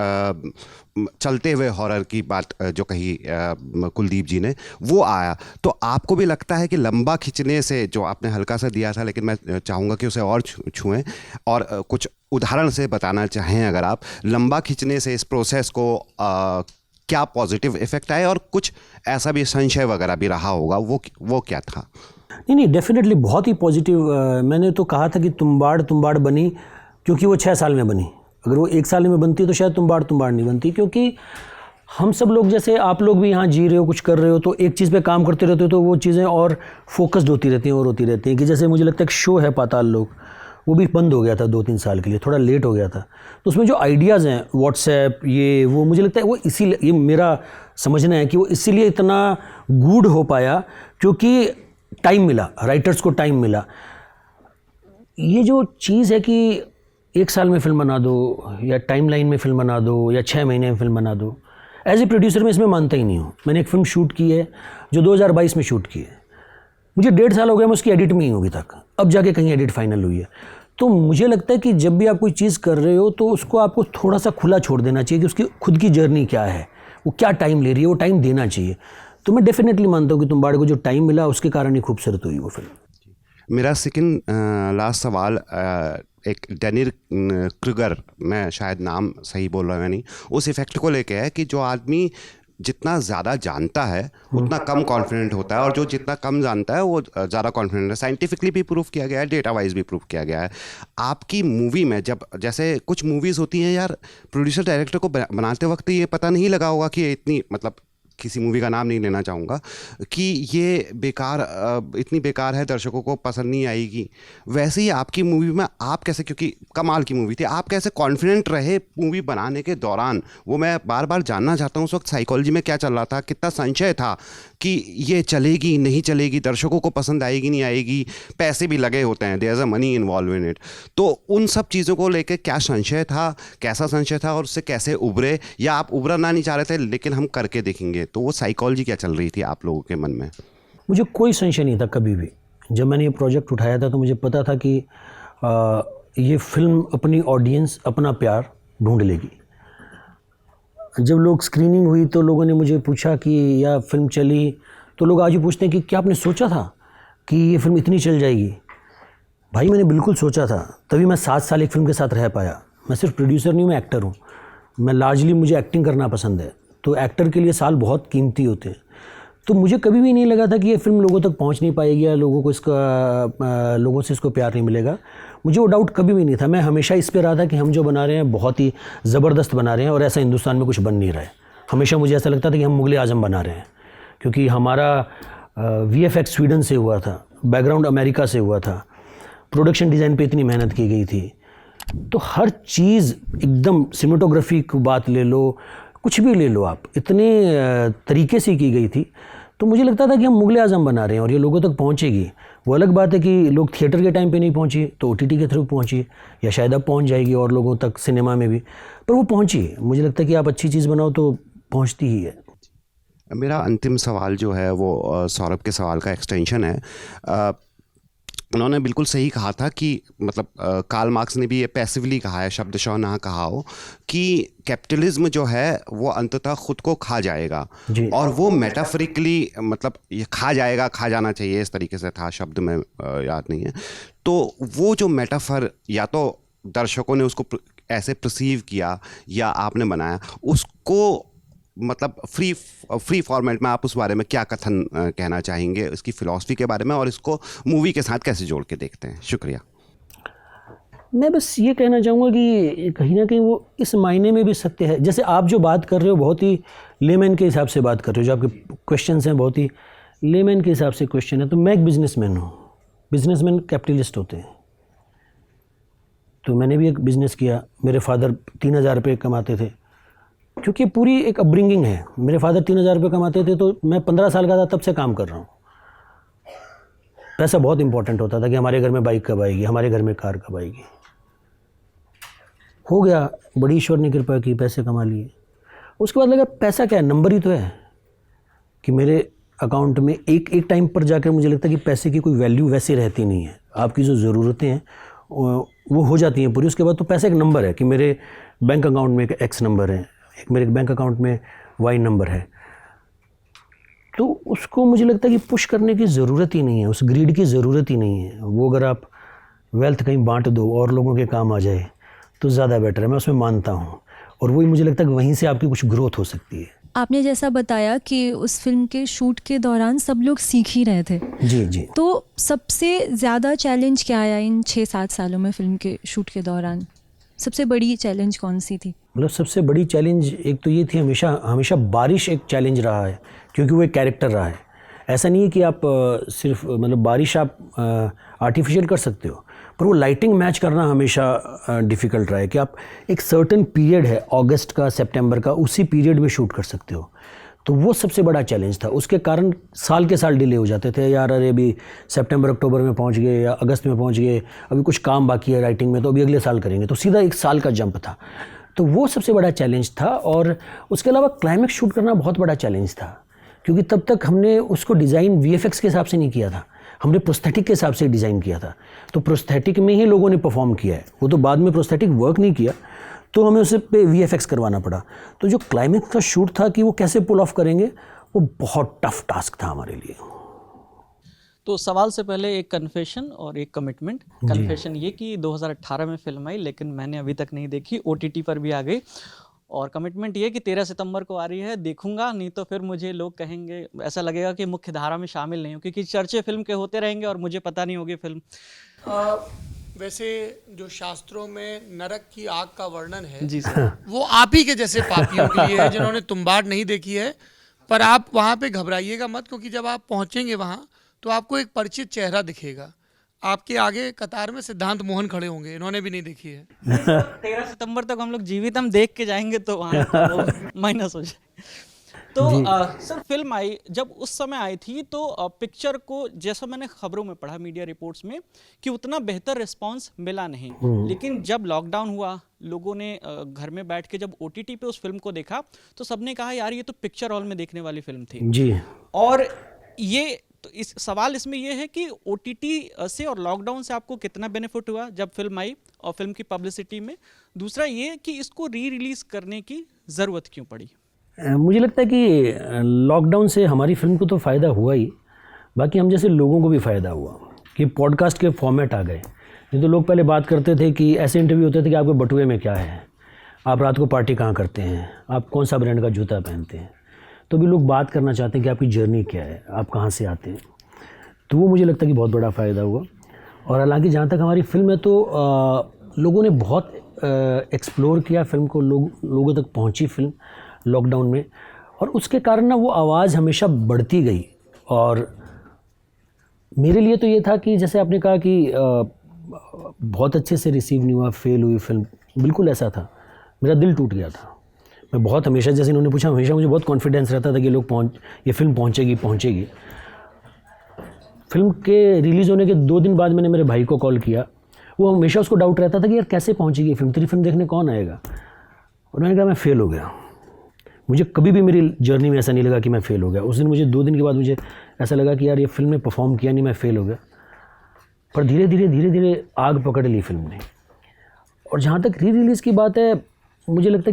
चलते हुए हॉरर की बात जो कही कुलदीप जी ने, वो आया। तो आपको भी लगता है कि लंबा खिंचने से, जो आपने हल्का सा दिया था लेकिन मैं चाहूँगा कि उसे और छुएं और कुछ उदाहरण से बताना चाहें अगर आप, लंबा खिंचने से इस प्रोसेस को क्या पॉजिटिव इफेक्ट आए, और कुछ ऐसा भी संशय वगैरह भी रहा होगा, वो क्या था? नहीं, डेफिनेटली बहुत ही पॉजिटिव। मैंने तो कहा था कि तुम्बाड़ बनी क्योंकि वो 6 साल में बनी। अगर वो 1 साल में बनती तो शायद तुम्बाड़ नहीं बनती, क्योंकि हम सब लोग, जैसे आप लोग भी यहाँ जी रहे हो, कुछ कर रहे हो, तो एक चीज़ पे काम करते रहते हो तो वो चीज़ें और फोकस्ड होती रहती हैं कि जैसे मुझे लगता है एक शो है पाताल लोक, वो भी बंद हो गया था 2-3 साल के लिए, थोड़ा लेट हो गया था। तो उसमें जो आइडियाज़ हैं, व्हाट्सएप, ये वो, मुझे लगता है वो इसीलिए, ये मेरा समझना है कि वो इसीलिए इतना गूढ़ हो पाया क्योंकि टाइम मिला, राइटर्स को टाइम मिला। ये जो चीज़ है कि 1 साल में फिल्म बना दो, या टाइमलाइन में फिल्म बना दो, या 6 महीने में फिल्म बना दो, एज ए प्रोड्यूसर मैं इसमें मानता ही नहीं हूँ। मैंने एक फिल्म शूट की है जो 2022 में शूट की है, मुझे 1.5 साल हो गया, मैं उसकी एडिट में ही हूँ अभी तक, अब जाके कहीं एडिट फाइनल हुई है। तो मुझे लगता है कि जब भी आप कोई चीज़ कर रहे हो तो उसको आपको थोड़ा सा खुला छोड़ देना चाहिए कि उसकी खुद की जर्नी क्या है, वो क्या टाइम ले रही है, वो टाइम देना चाहिए। तो मैं डेफिनेटली मानता हूँ कि तुम्बाड़ को जो टाइम मिला उसके कारण ही खूबसूरत हुई वो फिल्म। मेरा सेकंड लास्ट सवाल, एक डेनिर क्रूगर, मैं शायद नाम सही बोल रहा हूँ नहीं, उस इफेक्ट को लेके है कि जो आदमी जितना ज़्यादा जानता है उतना कम कॉन्फिडेंट होता है, और जो जितना कम जानता है वो ज़्यादा कॉन्फिडेंट है। साइंटिफिकली भी प्रूफ किया गया है, डेटा वाइज भी प्रूफ किया गया है। आपकी मूवी में जब, जैसे कुछ मूवीज़ होती हैं यार, प्रोड्यूसर डायरेक्टर को बनाते वक्त ये पता नहीं लगा होगा कि ये इतनी, मतलब किसी मूवी का नाम नहीं लेना चाहूँगा, कि ये बेकार, इतनी बेकार है, दर्शकों को पसंद नहीं आएगी। वैसे ही आपकी मूवी में आप कैसे, क्योंकि कमाल की मूवी थी, आप कैसे कॉन्फिडेंट रहे मूवी बनाने के दौरान, वो मैं बार बार जानना चाहता हूँ। उस वक्त साइकोलॉजी में क्या चल रहा था, कितना संशय था कि ये चलेगी नहीं चलेगी, दर्शकों को पसंद आएगी नहीं आएगी, पैसे भी लगे होते हैं, there is a money involve in it. तो उन सब चीज़ों को लेकर क्या संशय था, कैसा संशय था, और उससे कैसे उभरे, या आप उभरना नहीं चाह रहे थे लेकिन हम करके देखेंगे? तो वो साइकोलॉजी क्या चल रही थी आप लोगों के मन में? मुझे कोई संशय नहीं था कभी भी। जब मैंने ये प्रोजेक्ट उठाया था तो मुझे पता था कि ये फिल्म अपनी ऑडियंस, अपना प्यार ढूंढ लेगी। जब लोग स्क्रीनिंग हुई तो लोगों ने मुझे पूछा कि या फिल्म चली, तो लोग आज भी पूछते हैं कि क्या आपने सोचा था कि ये फिल्म इतनी चल जाएगी? भाई मैंने बिल्कुल सोचा था, तभी मैं 7 साल एक फिल्म के साथ रह पाया। मैं सिर्फ प्रोड्यूसर नहीं हूँ, मैं एक्टर हूँ। मैं लार्जली मुझे एक्टिंग करना पसंद है, तो एक्टर के लिए साल बहुत कीमती होते हैं। तो मुझे कभी भी नहीं लगा था कि ये फिल्म लोगों तक पहुंच नहीं पाएगी या लोगों से इसको प्यार नहीं मिलेगा। मुझे वो डाउट कभी भी नहीं था। मैं हमेशा इस पे रहा था कि हम जो बना रहे हैं बहुत ही ज़बरदस्त बना रहे हैं और ऐसा हिंदुस्तान में कुछ बन नहीं रहा है। हमेशा मुझे ऐसा लगता था कि हम मुग़ल आज़म बना रहे हैं, क्योंकि हमारा VFX स्वीडन से हुआ था, बैकग्राउंड अमेरिका से हुआ था, प्रोडक्शन डिज़ाइन पे इतनी मेहनत की गई थी। तो हर चीज़ एकदम, सिनेमेटोग्राफी की बात ले लो, कुछ भी ले लो आप, इतने तरीके से की गई थी। तो मुझे लगता था कि हम मुग़ल आज़म बना रहे हैं और ये लोगों तक पहुंचेगी। वो अलग बात है कि लोग थिएटर के टाइम पे नहीं पहुंची तो OTT के थ्रू पहुंची, या शायद अब पहुंच जाएगी और लोगों तक, सिनेमा में भी, पर वो पहुंची। मुझे लगता है कि आप अच्छी चीज़ बनाओ तो पहुंचती ही है। मेरा अंतिम सवाल जो है वो सौरभ के सवाल का एक्सटेंशन है। उन्होंने बिल्कुल सही कहा था कि मतलब कार्ल मार्क्स ने भी ये पैसिवली कहा है, शब्दशः ना कहा हो, कि कैपिटलिज्म जो है वो अंततः खुद को खा जाएगा। और वो मेटाफरिकली, मतलब ये खा जाएगा, खा जाना चाहिए, इस तरीके से था, शब्द में याद नहीं है। तो वो जो मेटाफर या तो दर्शकों ने उसको ऐसे परसीव किया या आपने बनाया, उसको मतलब फ्री फॉर्मेट में आप उस बारे में क्या कथन कहना चाहेंगे, इसकी फ़िलॉसफी के बारे में, और इसको मूवी के साथ कैसे जोड़ के देखते हैं? शुक्रिया। मैं बस ये कहना चाहूँगा कि कहीं ना कहीं वो इस मायने में भी सत्य है। जैसे आप जो बात कर रहे हो बहुत ही लेमैन के हिसाब से बात कर रहे हो, जो आपके क्वेश्चंस हैं बहुत ही लेमैन के हिसाब से क्वेश्चन है। तो मैं एक बिजनेसमैन हूँ, बिजनेसमैन कैपिटलिस्ट होते हैं। तो मैंने भी एक बिज़नेस किया, मेरे फादर 3,000 रुपये कमाते थे, क्योंकि पूरी एक अपब्रिंगिंग है। मेरे फादर 3,000 रुपये कमाते थे, तो मैं 15 साल का था तब से काम कर रहा हूँ। पैसा बहुत इंपॉर्टेंट होता था कि हमारे घर में बाइक कब आएगी, हमारे घर में कार कब आएगी। हो गया, बड़ी ईश्वर ने कृपा की, पैसे कमा लिए। उसके बाद लगा पैसा क्या है, नंबर ही तो है। कि मेरे अकाउंट में एक टाइम पर जाकर मुझे लगता है कि पैसे की कोई वैल्यू वैसे रहती नहीं है। आपकी जो ज़रूरतें हैं वो हो जाती हैं पूरी, उसके बाद तो पैसा एक नंबर है कि मेरे बैंक अकाउंट में एक X नंबर है, एक मेरे बैंक अकाउंट में Y नंबर है। तो उसको मुझे लगता है कि पुश करने की ज़रूरत ही नहीं है, उस ग्रीड की ज़रूरत ही नहीं है। वो अगर आप वेल्थ कहीं बांट दो और लोगों के काम आ जाए तो ज़्यादा बेटर है, मैं उसमें मानता हूँ। और वही मुझे लगता है कि वहीं से आपकी कुछ ग्रोथ हो सकती है। आपने जैसा बताया कि उस फिल्म के शूट के दौरान सब लोग सीख ही रहे थे। जी। तो सबसे ज़्यादा चैलेंज क्या आया इन 6-7 सालों में फिल्म के शूट के दौरान? सबसे बड़ी चैलेंज कौन सी थी? मतलब सबसे बड़ी चैलेंज एक तो ये थी, हमेशा बारिश एक चैलेंज रहा है, क्योंकि वो एक कैरेक्टर रहा है। ऐसा नहीं है कि आप सिर्फ मतलब बारिश आप आर्टिफिशियल कर सकते हो, पर वो लाइटिंग मैच करना हमेशा डिफ़िकल्ट रहा है कि आप एक सर्टेन पीरियड है, अगस्त का, सितंबर का, उसी पीरियड में शूट कर सकते हो। तो वो सबसे बड़ा चैलेंज था। उसके कारण साल के साल डिले हो जाते थे। यार अरे अभी सितंबर अक्टूबर में पहुंच गए या अगस्त में पहुंच गए, अभी कुछ काम बाकी है राइटिंग में, तो अभी अगले साल करेंगे। तो सीधा 1 साल का जंप था। तो वो सबसे बड़ा चैलेंज था। और उसके अलावा क्लाइमैक्स शूट करना बहुत बड़ा चैलेंज था, क्योंकि तब तक हमने उसको डिज़ाइन VFX के हिसाब से नहीं किया था, हमने प्रोस्थेटिक के हिसाब से डिज़ाइन किया था। तो प्रोस्थेटिक में ही लोगों ने परफॉर्म किया है, वो तो बाद में प्रोस्थेटिक वर्क नहीं किया, तो हमें उसे पे VFX करवाना पड़ा। तो जो क्लाइमैक्स का शूट था कि वो कैसे पुल ऑफ करेंगे, वो बहुत टफ टास्क था हमारे लिए। तो सवाल से पहले एक कन्फेशन और एक कमिटमेंट। कन्फेशन ये कि 2018 में फिल्म आई, लेकिन मैंने अभी तक नहीं देखी, OTT पर भी आ गई। और कमिटमेंट ये कि 13 सितंबर को आ रही है, देखूंगा, नहीं तो फिर मुझे लोग कहेंगे, ऐसा लगेगा कि मुख्य धारा में शामिल नहीं हूँ, क्योंकि चर्चे फिल्म के होते रहेंगे और मुझे पता नहीं होगी फिल्म। वैसे जो शास्त्रों में नरक की आग का वर्णन है जी सर, वो आप ही के जैसे पापियों के लिए है जिन्होंने तुम्बाड़ नहीं देखी है। पर आप वहाँ पे घबराइएगा मत, क्योंकि जब आप पहुँचेंगे वहाँ तो आपको एक परिचित चेहरा दिखेगा। आपके आगे कतार में सिद्धांत मोहन खड़े होंगे, इन्होंने भी नहीं देखी है। 13 सितंबर तक हम लोग जीवित हम देख के जाएंगे तो वहाँ माइनस हो जाए। तो सर फिल्म आई, जब उस समय आई थी तो पिक्चर को, जैसा मैंने खबरों में पढ़ा, मीडिया रिपोर्ट्स में, कि उतना बेहतर रिस्पांस मिला नहीं। लेकिन जब लॉकडाउन हुआ, लोगों ने घर में बैठ के जब OTT पे उस फिल्म को देखा तो सबने कहा यार ये तो पिक्चर हॉल में देखने वाली फिल्म थी। जी। और ये तो इस सवाल इसमें ये है कि OTT से और लॉकडाउन से आपको कितना बेनिफिट हुआ जब फिल्म आई और फिल्म की पब्लिसिटी में। दूसरा ये कि इसको री रिलीज करने की ज़रूरत क्यों पड़ी। मुझे लगता है कि लॉकडाउन से हमारी फिल्म को तो फ़ायदा हुआ ही, बाकी हम जैसे लोगों को भी फ़ायदा हुआ कि पॉडकास्ट के फॉर्मेट आ गए। नहीं तो लोग पहले बात करते थे कि ऐसे इंटरव्यू होते थे कि आपके बटुए में क्या है, आप रात को पार्टी कहाँ करते हैं, आप कौन सा ब्रांड का जूता पहनते हैं। तो भी लोग बात करना चाहते हैं कि आपकी जर्नी क्या है, आप कहाँ से आते हैं। तो वो मुझे लगता है कि बहुत बड़ा फ़ायदा हुआ। और हालांकि जहाँ तक हमारी फिल्म है तो लोगों ने बहुत एक्सप्लोर किया फिल्म को, लोगों तक पहुँची फिल्म लॉकडाउन में, और उसके कारण ना वो आवाज़ हमेशा बढ़ती गई। और मेरे लिए तो ये था कि जैसे आपने कहा कि बहुत अच्छे से रिसीव नहीं हुआ, फेल हुई फिल्म, बिल्कुल ऐसा था। मेरा दिल टूट गया था। मैं बहुत हमेशा, जैसे इन्होंने पूछा, हमेशा मुझे बहुत कॉन्फिडेंस रहता था कि ये फिल्म पहुंचेगी। फिल्म के रिलीज़ होने के 2 दिन बाद मैंने मेरे भाई को कॉल किया। वो हमेशा उसको डाउट रहता था कि यार कैसे पहुंचेगी फिल्म, तेरी फिल्म देखने कौन आएगा। उन्होंने कहा मैं फ़ेल हो गया। मुझे कभी भी मेरी जर्नी में ऐसा नहीं लगा कि मैं फ़ेल हो गया। उस दिन मुझे 2 दिन के बाद मुझे ऐसा लगा कि यार ये फिल्म ने परफॉर्म किया नहीं, मैं फ़ेल हो गया। पर धीरे धीरे आग पकड़ ली फिल्म ने। और जहाँ तक री रिलीज़ की बात है, मुझे लगता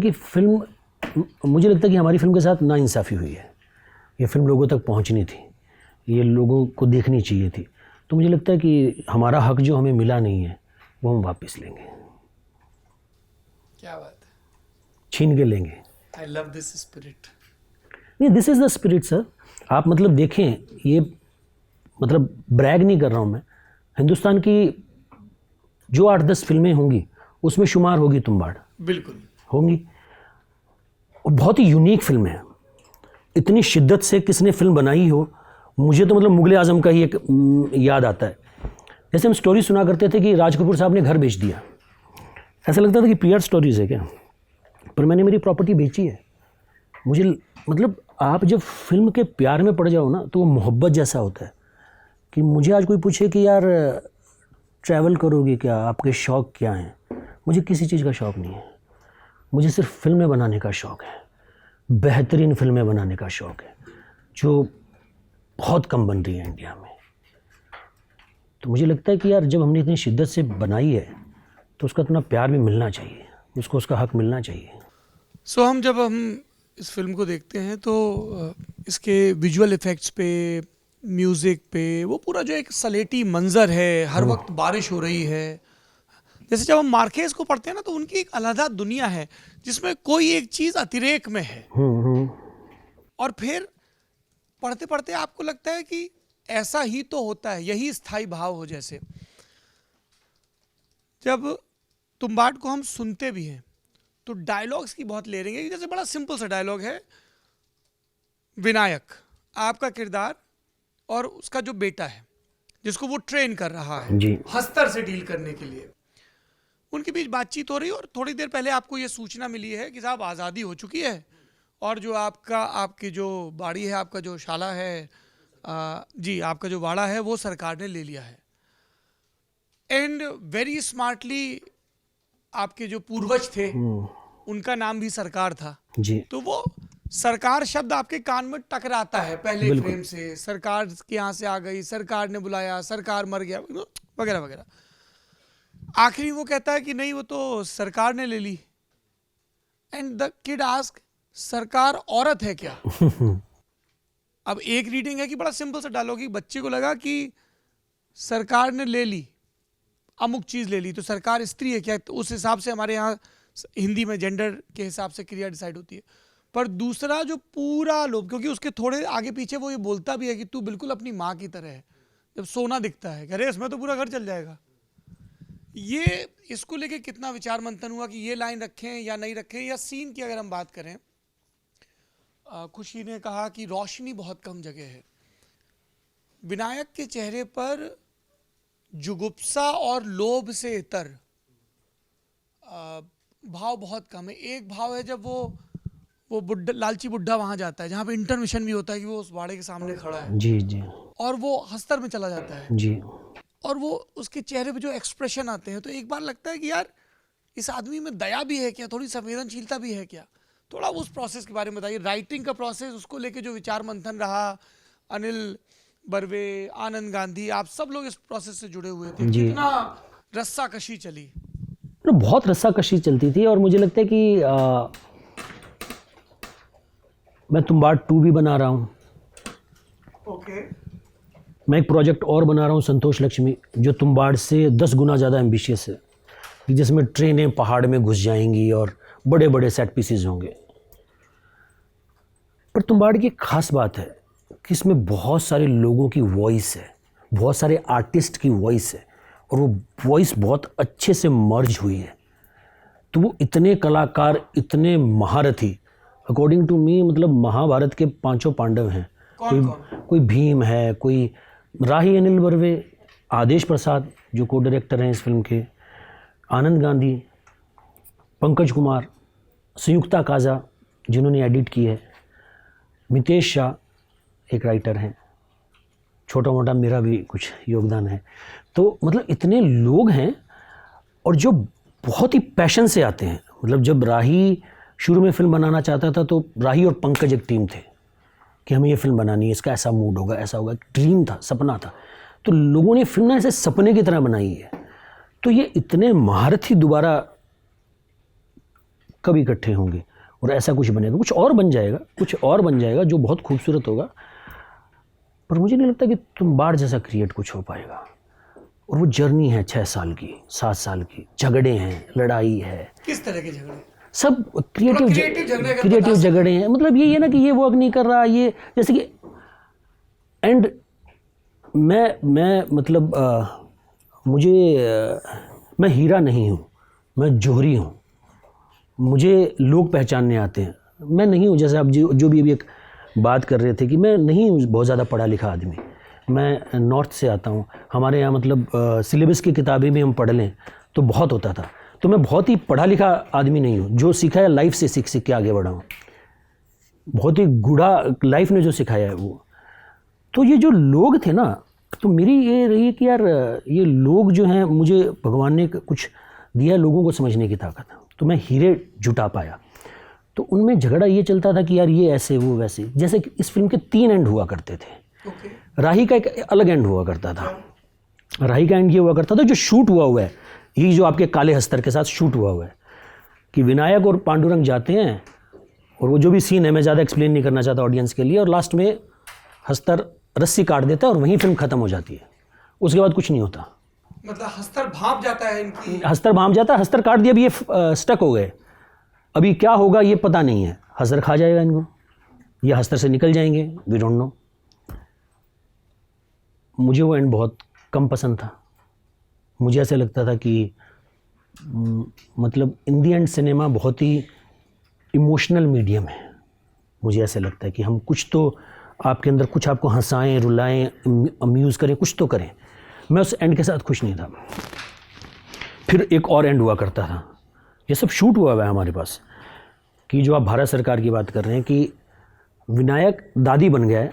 है कि हमारी फिल्म के साथ नाइंसाफ़ी हुई है। ये फिल्म लोगों तक पहुँचनी थी, ये लोगों को देखनी चाहिए थी। तो मुझे लगता है कि हमारा हक जो हमें मिला नहीं है वो हम वापस लेंगे। क्या बात है, छीन के लेंगे। I love this spirit. नहीं, this is the spirit sir. आप मतलब देखें, ये मतलब ब्रैग नहीं कर रहा हूँ मैं, हिंदुस्तान की जो 8-10 फिल्में होंगी उसमें शुमार होगी तुम्बाड़, बिल्कुल होंगी। और बहुत ही यूनिक फिल्म है। इतनी शिद्दत से किसने फिल्म बनाई हो, मुझे तो मतलब मुगले आजम का ही एक याद आता है। जैसे हम स्टोरी सुना करते थे कि राज कपूर साहब ने घर बेच दिया, ऐसा लगता था कि पीआर स्टोरीज है क्या, पर मैंने मेरी प्रॉपर्टी बेची है। मुझे मतलब आप जब फिल्म के प्यार में पड़ जाओ ना, तो वो मोहब्बत जैसा होता है कि मुझे आज कोई पूछे कि यार ट्रैवल करोगे क्या, आपके शौक़ क्या हैं, मुझे किसी चीज़ का शौक़ नहीं है। मुझे सिर्फ फिल्में बनाने का शौक़ है, बेहतरीन फिल्में बनाने का शौक़ है, जो बहुत कम बन रही है इंडिया में। तो मुझे लगता है कि यार जब हमने इतनी शिद्दत से बनाई है तो उसका इतना प्यार भी मिलना चाहिए, उसको उसका हक मिलना चाहिए। सो जब हम इस फिल्म को देखते हैं तो इसके विजुअल इफ़ेक्ट्स पे, म्यूज़िक पे, वो पूरा जो एक सलेटी मंज़र है, हर वक्त बारिश हो रही है। जैसे जब हम मार्केस को पढ़ते हैं ना, तो उनकी एक अलग दुनिया है जिसमें कोई एक चीज़ अतिरेक में है। और फिर पढ़ते पढ़ते आपको लगता है कि ऐसा ही तो होता है, यही स्थायी भाव हो। जैसे जब तुम्बाड़ को हम सुनते भी हैं तो डायलॉग्स की बहुत ले रही है। जैसे बड़ा सिंपल सा डायलॉग है, विनायक आपका किरदार और उसका जो बेटा है जिसको वो ट्रेन कर रहा है जी, हस्तर से डील करने के लिए, उनके बीच बातचीत हो रही है। और थोड़ी देर पहले आपको ये सूचना मिली है कि साहब आज़ादी हो चुकी है और जो आपकी जो बाड़ी है, आपका जो शाला है, जी आपका जो बाड़ा है, वो सरकार ने ले लिया है। एंड वेरी स्मार्टली आपके जो पूर्वज थे उनका नाम भी सरकार था जी। तो वो सरकार शब्द आपके कान में टकराता है पहले फ्रेम से। सरकार के यहाँ से आ गई, सरकार ने बुलाया, सरकार मर गया, वगैरह वगैरह। आखिरी वो कहता है कि नहीं, वो तो सरकार ने ले ली। एंड द किड आस्क, सरकार औरत है क्या? अब एक रीडिंग है कि बड़ा सिंपल सा डायलॉग, बच्चे को लगा कि सरकार ने ले ली, अमुक चीज ले ली, तो सरकार स्त्री है क्या? तो उस हिसाब से हमारे यहाँ हिंदी में जेंडर के हिसाब से क्रिया डिसाइड होती है। पर दूसरा जो पूरा लोग, क्योंकि उसके थोड़े आगे पीछे वो ये बोलता भी है कि तू बिल्कुल अपनी माँ की तरह है, जब सोना दिखता है, अरे इसमें तो पूरा घर चल जाएगा। ये इसको लेके कितना विचार मंथन हुआ कि ये लाइन रखें या नहीं रखें? या सीन की अगर हम बात करें, खुशी ने कहा कि रोशनी बहुत कम जगह है। विनायक के चेहरे पर जुगुप्सा और लोभ से इतर भाव बहुत कम है। एक भाव है जब वो बुड्ढा, लालची बुड्ढा वहां जाता है जहां पे इंटरमिशन भी होता है कि वो उस बाड़े के सामने खड़ा है, जी जी, और वो हस्तर में चला जाता है जी, और वो उसके चेहरे पे जो एक्सप्रेशन आते हैं, तो एक बार लगता है कि यार इस आदमी में दया भी है क्या, थोड़ी संवेदनशीलता भी है क्या? थोड़ा उस प्रोसेस के बारे में बताइए, राइटिंग का प्रोसेस, उसको लेके जो विचार मंथन रहा। अनिल बर्वे, आनंद गांधी, आप सब लोग इस प्रोसेस से जुड़े हुए थे, कितना रस्साकशी चली? तो बहुत रस्साकशी चलती थी और मुझे लगता है कि मैं तुम्बाड़ 2 भी बना रहा हूँ। ओके। मैं एक प्रोजेक्ट और बना रहा हूँ संतोष लक्ष्मी, जो तुम्बाड़ से 10 गुना ज़्यादा एम्बिशियस है, जिसमें ट्रेनें पहाड़ में घुस जाएंगी और बड़े बड़े सेट पीसेस होंगे। पर तुम्बाड़ की एक खास बात है कि इसमें बहुत सारे लोगों की वॉइस है, बहुत सारे आर्टिस्ट की वॉइस है, और वो वॉइस बहुत अच्छे से मर्ज हुई है। तो वो इतने कलाकार, इतने महारथी, अकॉर्डिंग टू मी, मतलब महाभारत के 5 पांडव हैं। कोई भीम है, कोई राही अनिल बर्वे, आदेश प्रसाद जो को डायरेक्टर हैं इस फिल्म के, आनंद गांधी, पंकज कुमार, संयुक्ता काजा जिन्होंने एडिट की है, मितेश शाह एक राइटर हैं, छोटा मोटा मेरा भी कुछ योगदान है। तो मतलब इतने लोग हैं और जो बहुत ही पैशन से आते हैं। मतलब जब राही शुरू में फिल्म बनाना चाहता था तो राही और पंकज एक टीम थे कि हमें ये फिल्म बनानी है, इसका ऐसा मूड होगा, ऐसा होगा, ड्रीम था, सपना था। तो लोगों ने फिल्म ना ऐसे सपने की तरह बनाई है। तो ये इतने महारथी दोबारा कब इकट्ठे होंगे और ऐसा कुछ बनेगा, कुछ और बन जाएगा, कुछ और बन जाएगा जो बहुत खूबसूरत होगा। पर मुझे नहीं लगता कि तुम्बाड़ जैसा क्रिएट कुछ हो पाएगा। और वो जर्नी है 6 साल की, 7 साल की, झगड़े हैं, लड़ाई है। किस तरह के झगड़े? सब क्रिएटिव झगड़े हैं। मतलब ये ना कि ये वर्क नहीं कर रहा, ये जैसे कि एंड मैं मतलब मैं हीरा नहीं हूँ, मैं जौहरी हूँ। मुझे लोग पहचानने आते हैं, मैं नहीं हूँ जैसे आप जो भी अभी एक बात कर रहे थे कि मैं नहीं हूँ बहुत ज़्यादा पढ़ा लिखा आदमी। मैं नॉर्थ से आता हूँ, हमारे यहाँ मतलब सिलेबस की किताबें भी हम पढ़ लें तो बहुत होता था। तो मैं बहुत ही पढ़ा लिखा आदमी नहीं हूँ, जो सीखा है लाइफ से सीख के आगे बढ़ा हूँ। बहुत ही गूढ़ा लाइफ ने जो सिखाया है वो। तो ये जो लोग थे ना, तो मेरी ये रही है कि यार ये लोग जो हैं, मुझे भगवान ने कुछ दिया लोगों को समझने की ताकत, तो मैं हीरे जुटा पाया। तो उनमें झगड़ा ये चलता था कि यार ये ऐसे वो वैसे। जैसे कि इस फिल्म के 3 एंड हुआ करते थे। राही का एक अलग एंड हुआ करता था। राही का एंड ये हुआ करता था जो शूट हुआ है, ये जो आपके काले हस्तर के साथ शूट हुआ है, कि विनायक और पांडुरंग जाते हैं और वो जो भी सीन है, मैं ज़्यादा एक्सप्लेन नहीं करना चाहता ऑडियंस के लिए, और लास्ट में हस्तर रस्सी काट देता है और वहीं फिल्म खत्म हो जाती है। उसके बाद कुछ नहीं होता। मतलब हस्तर भांप जाता है इनकी, हस्तर भांप जाता है, हस्तर काट दिया, अभी ये स्टक हो गए, अभी क्या होगा ये पता नहीं है, हस्तर खा जाएगा इनको, ये हस्तर से निकल जाएंगे, वी डोंट नो। मुझे वो एंड बहुत कम पसंद था। मुझे ऐसा लगता था कि मतलब इन दी एंड सिनेमा बहुत ही इमोशनल मीडियम है। मुझे ऐसा लगता है कि हम कुछ तो आपके अंदर कुछ आपको हंसाएं, रुलाएं, अम्यूज़ करें, कुछ तो करें। मैं उस एंड के साथ खुश नहीं था। फिर एक और एंड हुआ करता था, ये सब शूट हुआ है हमारे पास, कि जो आप भारत सरकार की बात कर रहे हैं कि विनायक दादी बन गया है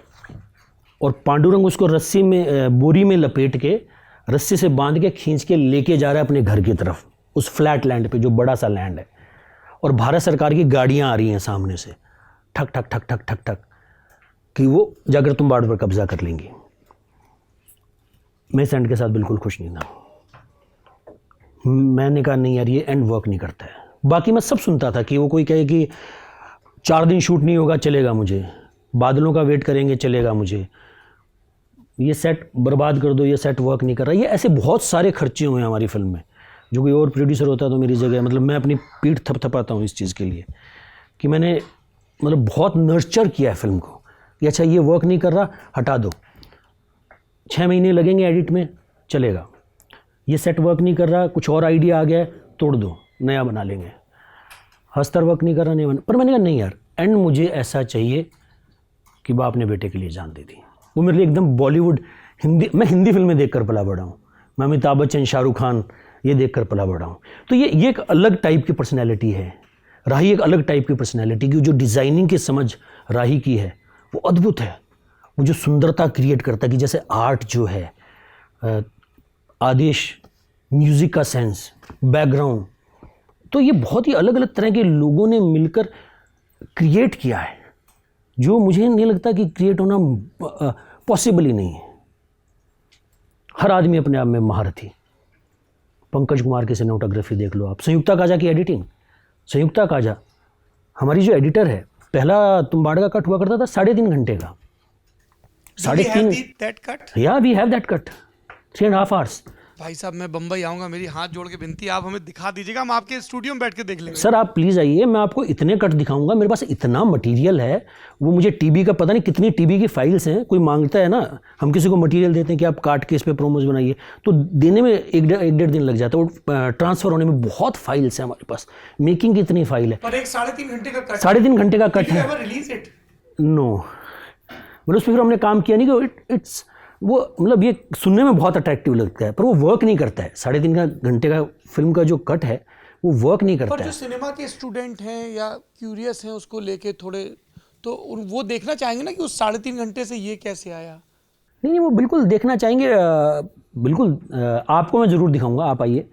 और पांडुरंग उसको रस्सी में, बोरी में लपेट के, रस्सी से बांध के खींच के लेके जा रहा है अपने घर की तरफ, उस फ्लैट लैंड पे जो बड़ा सा लैंड है, और भारत सरकार की गाड़ियां आ रही हैं सामने से, ठक ठक ठक ठक ठक ठक, कि वो जाकर तुम्बाड़ पर कब्जा कर लेंगी। मैं इस एंड के साथ बिल्कुल खुश नहीं था। मैंने कहा नहीं यार, ये एंड वर्क नहीं करता है। बाकी मैं सब सुनता था कि वो कोई कहे कि 4 दिन शूट नहीं होगा चलेगा मुझे, बादलों का वेट करेंगे चलेगा मुझे, ये सेट बर्बाद कर दो, ये सेट वर्क नहीं कर रहा। ये ऐसे बहुत सारे खर्चे हुए हैं हमारी फिल्म में। जो कोई और प्रोड्यूसर होता तो मेरी जगह, मतलब मैं अपनी पीठ थपथपाता हूँ इस चीज़ के लिए कि मैंने मतलब बहुत नर्चर किया है फिल्म को कि अच्छा ये वर्क नहीं कर रहा, हटा दो, 6 महीने लगेंगे एडिट में, चलेगा। ये सेट वर्क नहीं कर रहा, कुछ और आइडिया आ गया है, तोड़ दो, नया बना लेंगे। हस्तर वर्क नहीं कर रहा, नहीं बना। पर मैंने कहा नहीं यार, एंड मुझे ऐसा चाहिए कि बाप ने बेटे के लिए जान दे दी। वो मेरे लिए एकदम बॉलीवुड, हिंदी, मैं हिंदी फिल्में देखकर पला बड़ा हूँ। मैं अमिताभ बच्चन, शाहरुख खान ये देखकर पला बड़ा हूँ। तो ये एक अलग टाइप की पर्सनैलिटी है। राही एक अलग टाइप की पर्सनैलिटी की, जो डिज़ाइनिंग की समझ राही की है वो अद्भुत है। वो जो सुंदरता क्रिएट करता है कि जैसे आर्ट जो है, आदेश म्यूज़िक का सेंस, बैकग्राउंड, तो ये बहुत ही अलग अलग तरह के लोगों ने मिलकर क्रिएट किया है, जो मुझे नहीं लगता कि क्रिएट होना पॉसिबल ही नहीं है। हर आदमी अपने आप में महारथी। पंकज कुमार की सिनेमेटोग्राफी देख लो आप, संयुक्ता काजा की एडिटिंग, संयुक्ता काजा हमारी जो एडिटर है, पहला तुम्बाड़ का कट हुआ करता था 3.5 घंटे का, 3.5 या we have that cut 3.5 hours. भाई साहब मैं बम्बई आऊंगा, मेरी हाथ जोड़ के विनती है, आप हमें दिखा दीजिएगा, हम आपके स्टूडियो में बैठ के देख लेंगे। सर आप प्लीज़ आइए, मैं आपको इतने कट दिखाऊंगा, मेरे पास इतना मटेरियल है। वो मुझे टीबी का पता नहीं कितनी टीबी की फाइल्स हैं, कोई मांगता है ना, हम किसी को मटेरियल देते हैं कि आप काट के इस पर प्रोमोज बनाइए, तो देने में एक डेढ़ दिन लग जाता है, वो ट्रांसफ़र होने में बहुत फाइल्स हैं हमारे पास, मेकिंग की इतनी फाइल है। पर एक 3.5 घंटे का कट, 3.5 घंटे का कट है। Release it? नो, मतलब उस पर हमने काम किया नहीं कि इट्स वो, मतलब ये सुनने में बहुत अट्रैक्टिव लगता है पर वो वर्क नहीं करता है। 3.5 घंटे का फिल्म का जो कट है वो वर्क नहीं करता पर है। जो सिनेमा के स्टूडेंट हैं या क्यूरियस हैं उसको लेके थोड़े, तो वो देखना चाहेंगे ना कि उस 3.5 घंटे से ये कैसे आया। नहीं, वो बिल्कुल देखना चाहेंगे, बिल्कुल आपको मैं ज़रूर दिखाऊंगा, आप आइए।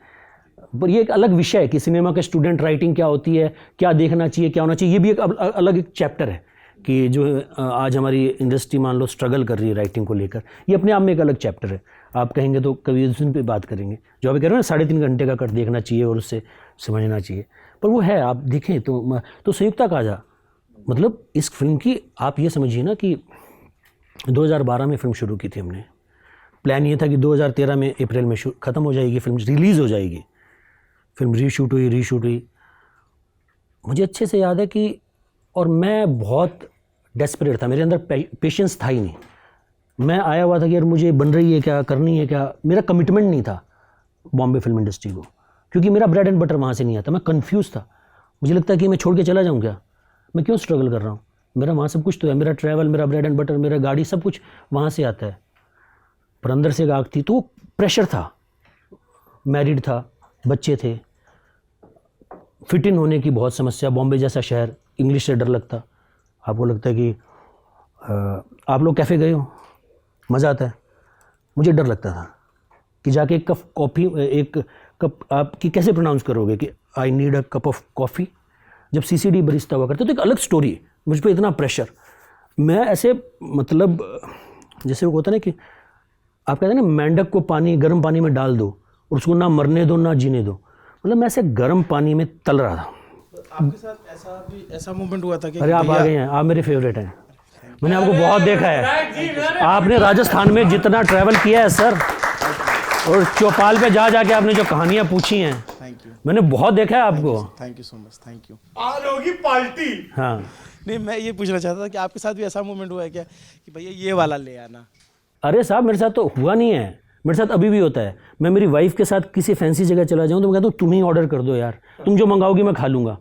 पर ये एक अलग विषय है कि सिनेमा के स्टूडेंट राइटिंग क्या होती है, क्या देखना चाहिए, क्या होना चाहिए, ये भी एक अलग एक चैप्टर है कि जो आज हमारी इंडस्ट्री मान लो स्ट्रगल कर रही है राइटिंग को लेकर, ये अपने आप में एक अलग चैप्टर है। आप कहेंगे तो कभी उस दिन पे बात करेंगे। जो अभी कह रहे हो ना 3.5 घंटे का कट देखना चाहिए और उससे समझना चाहिए, पर वो है, आप देखें तो संयुक्ता काजा, मतलब इस फिल्म की आप ये समझिए ना कि 2012 में फिल्म शुरू की थी हमने, प्लान ये था कि 2013 में अप्रैल में ख़त्म हो जाएगी फिल्म, रिलीज़ हो जाएगी। फिल्म रीशूट हुई। मुझे अच्छे से याद है कि, और मैं बहुत डेस्परेट था, मेरे अंदर पेशेंस था ही नहीं। मैं आया हुआ था कि यार मुझे बन रही है क्या, करनी है क्या, मेरा कमिटमेंट नहीं था बॉम्बे फिल्म इंडस्ट्री को, क्योंकि मेरा ब्रेड एंड बटर वहाँ से नहीं आता। मैं कंफ्यूज था, मुझे लगता है कि मैं छोड़ के चला जाऊँ क्या, मैं क्यों स्ट्रगल कर रहा हूँ, मेरा वहाँ सब कुछ तो है, मेरा ट्रैवल, मेरा ब्रेड एंड बटर, मेरा गाड़ी, सब कुछ वहाँ से आता है। पर अंदर से एक आग थी, तो वो प्रेशर था। मैरिड था, बच्चे थे, फिट इन होने की बहुत समस्या, बॉम्बे जैसा शहर, इंग्लिश से डर लगता। आपको लगता है कि आप लोग कैफ़े गए हो, मज़ा आता है, मुझे डर लगता था कि जाके एक कप कॉफ़ी, एक कप आपकी कैसे प्रोनाउंस करोगे कि I need a cup of coffee, जब सीसीडी बरिस्ता हुआ करता तो एक अलग स्टोरी, मुझ पर इतना प्रेशर। मैं ऐसे, मतलब जैसे वो होता है ना कि आप कहते हैं ना, मेंढक को गर्म पानी में डाल दो और उसको ना मरने दो ना जीने दो, मतलब मैं ऐसे गर्म पानी में तल रहा था। आपके साथ ऐसा मोमेंट हुआ था कि, अरे आप आ गए हैं, आप मेरे फेवरेट हैं, मैंने आपको बहुत देखा है, आपने राजस्थान में जितना ट्रैवल किया है सर, और चौपाल पे जा जाके आपने जो कहानियाँ पूछी हैं, थैंक यू, मैंने बहुत देखा है आपको। Thank you so much, thank you. आज होगी पार्टी। हाँ, नहीं, मैं ये पूछना चाहता था कि आपके साथ भी ऐसा मोमेंट हुआ है क्या कि भैया ये वाला ले आना? अरे साहब मेरे साथ तो हुआ नहीं है, मेरे साथ अभी भी होता है। मैं मेरी वाइफ के साथ किसी फैंसी जगह चला जाऊँ तो मैं कहता हूँ तुम ही ऑर्डर कर दो यार, तुम जो मंगाओगी मैं खा लूँगा।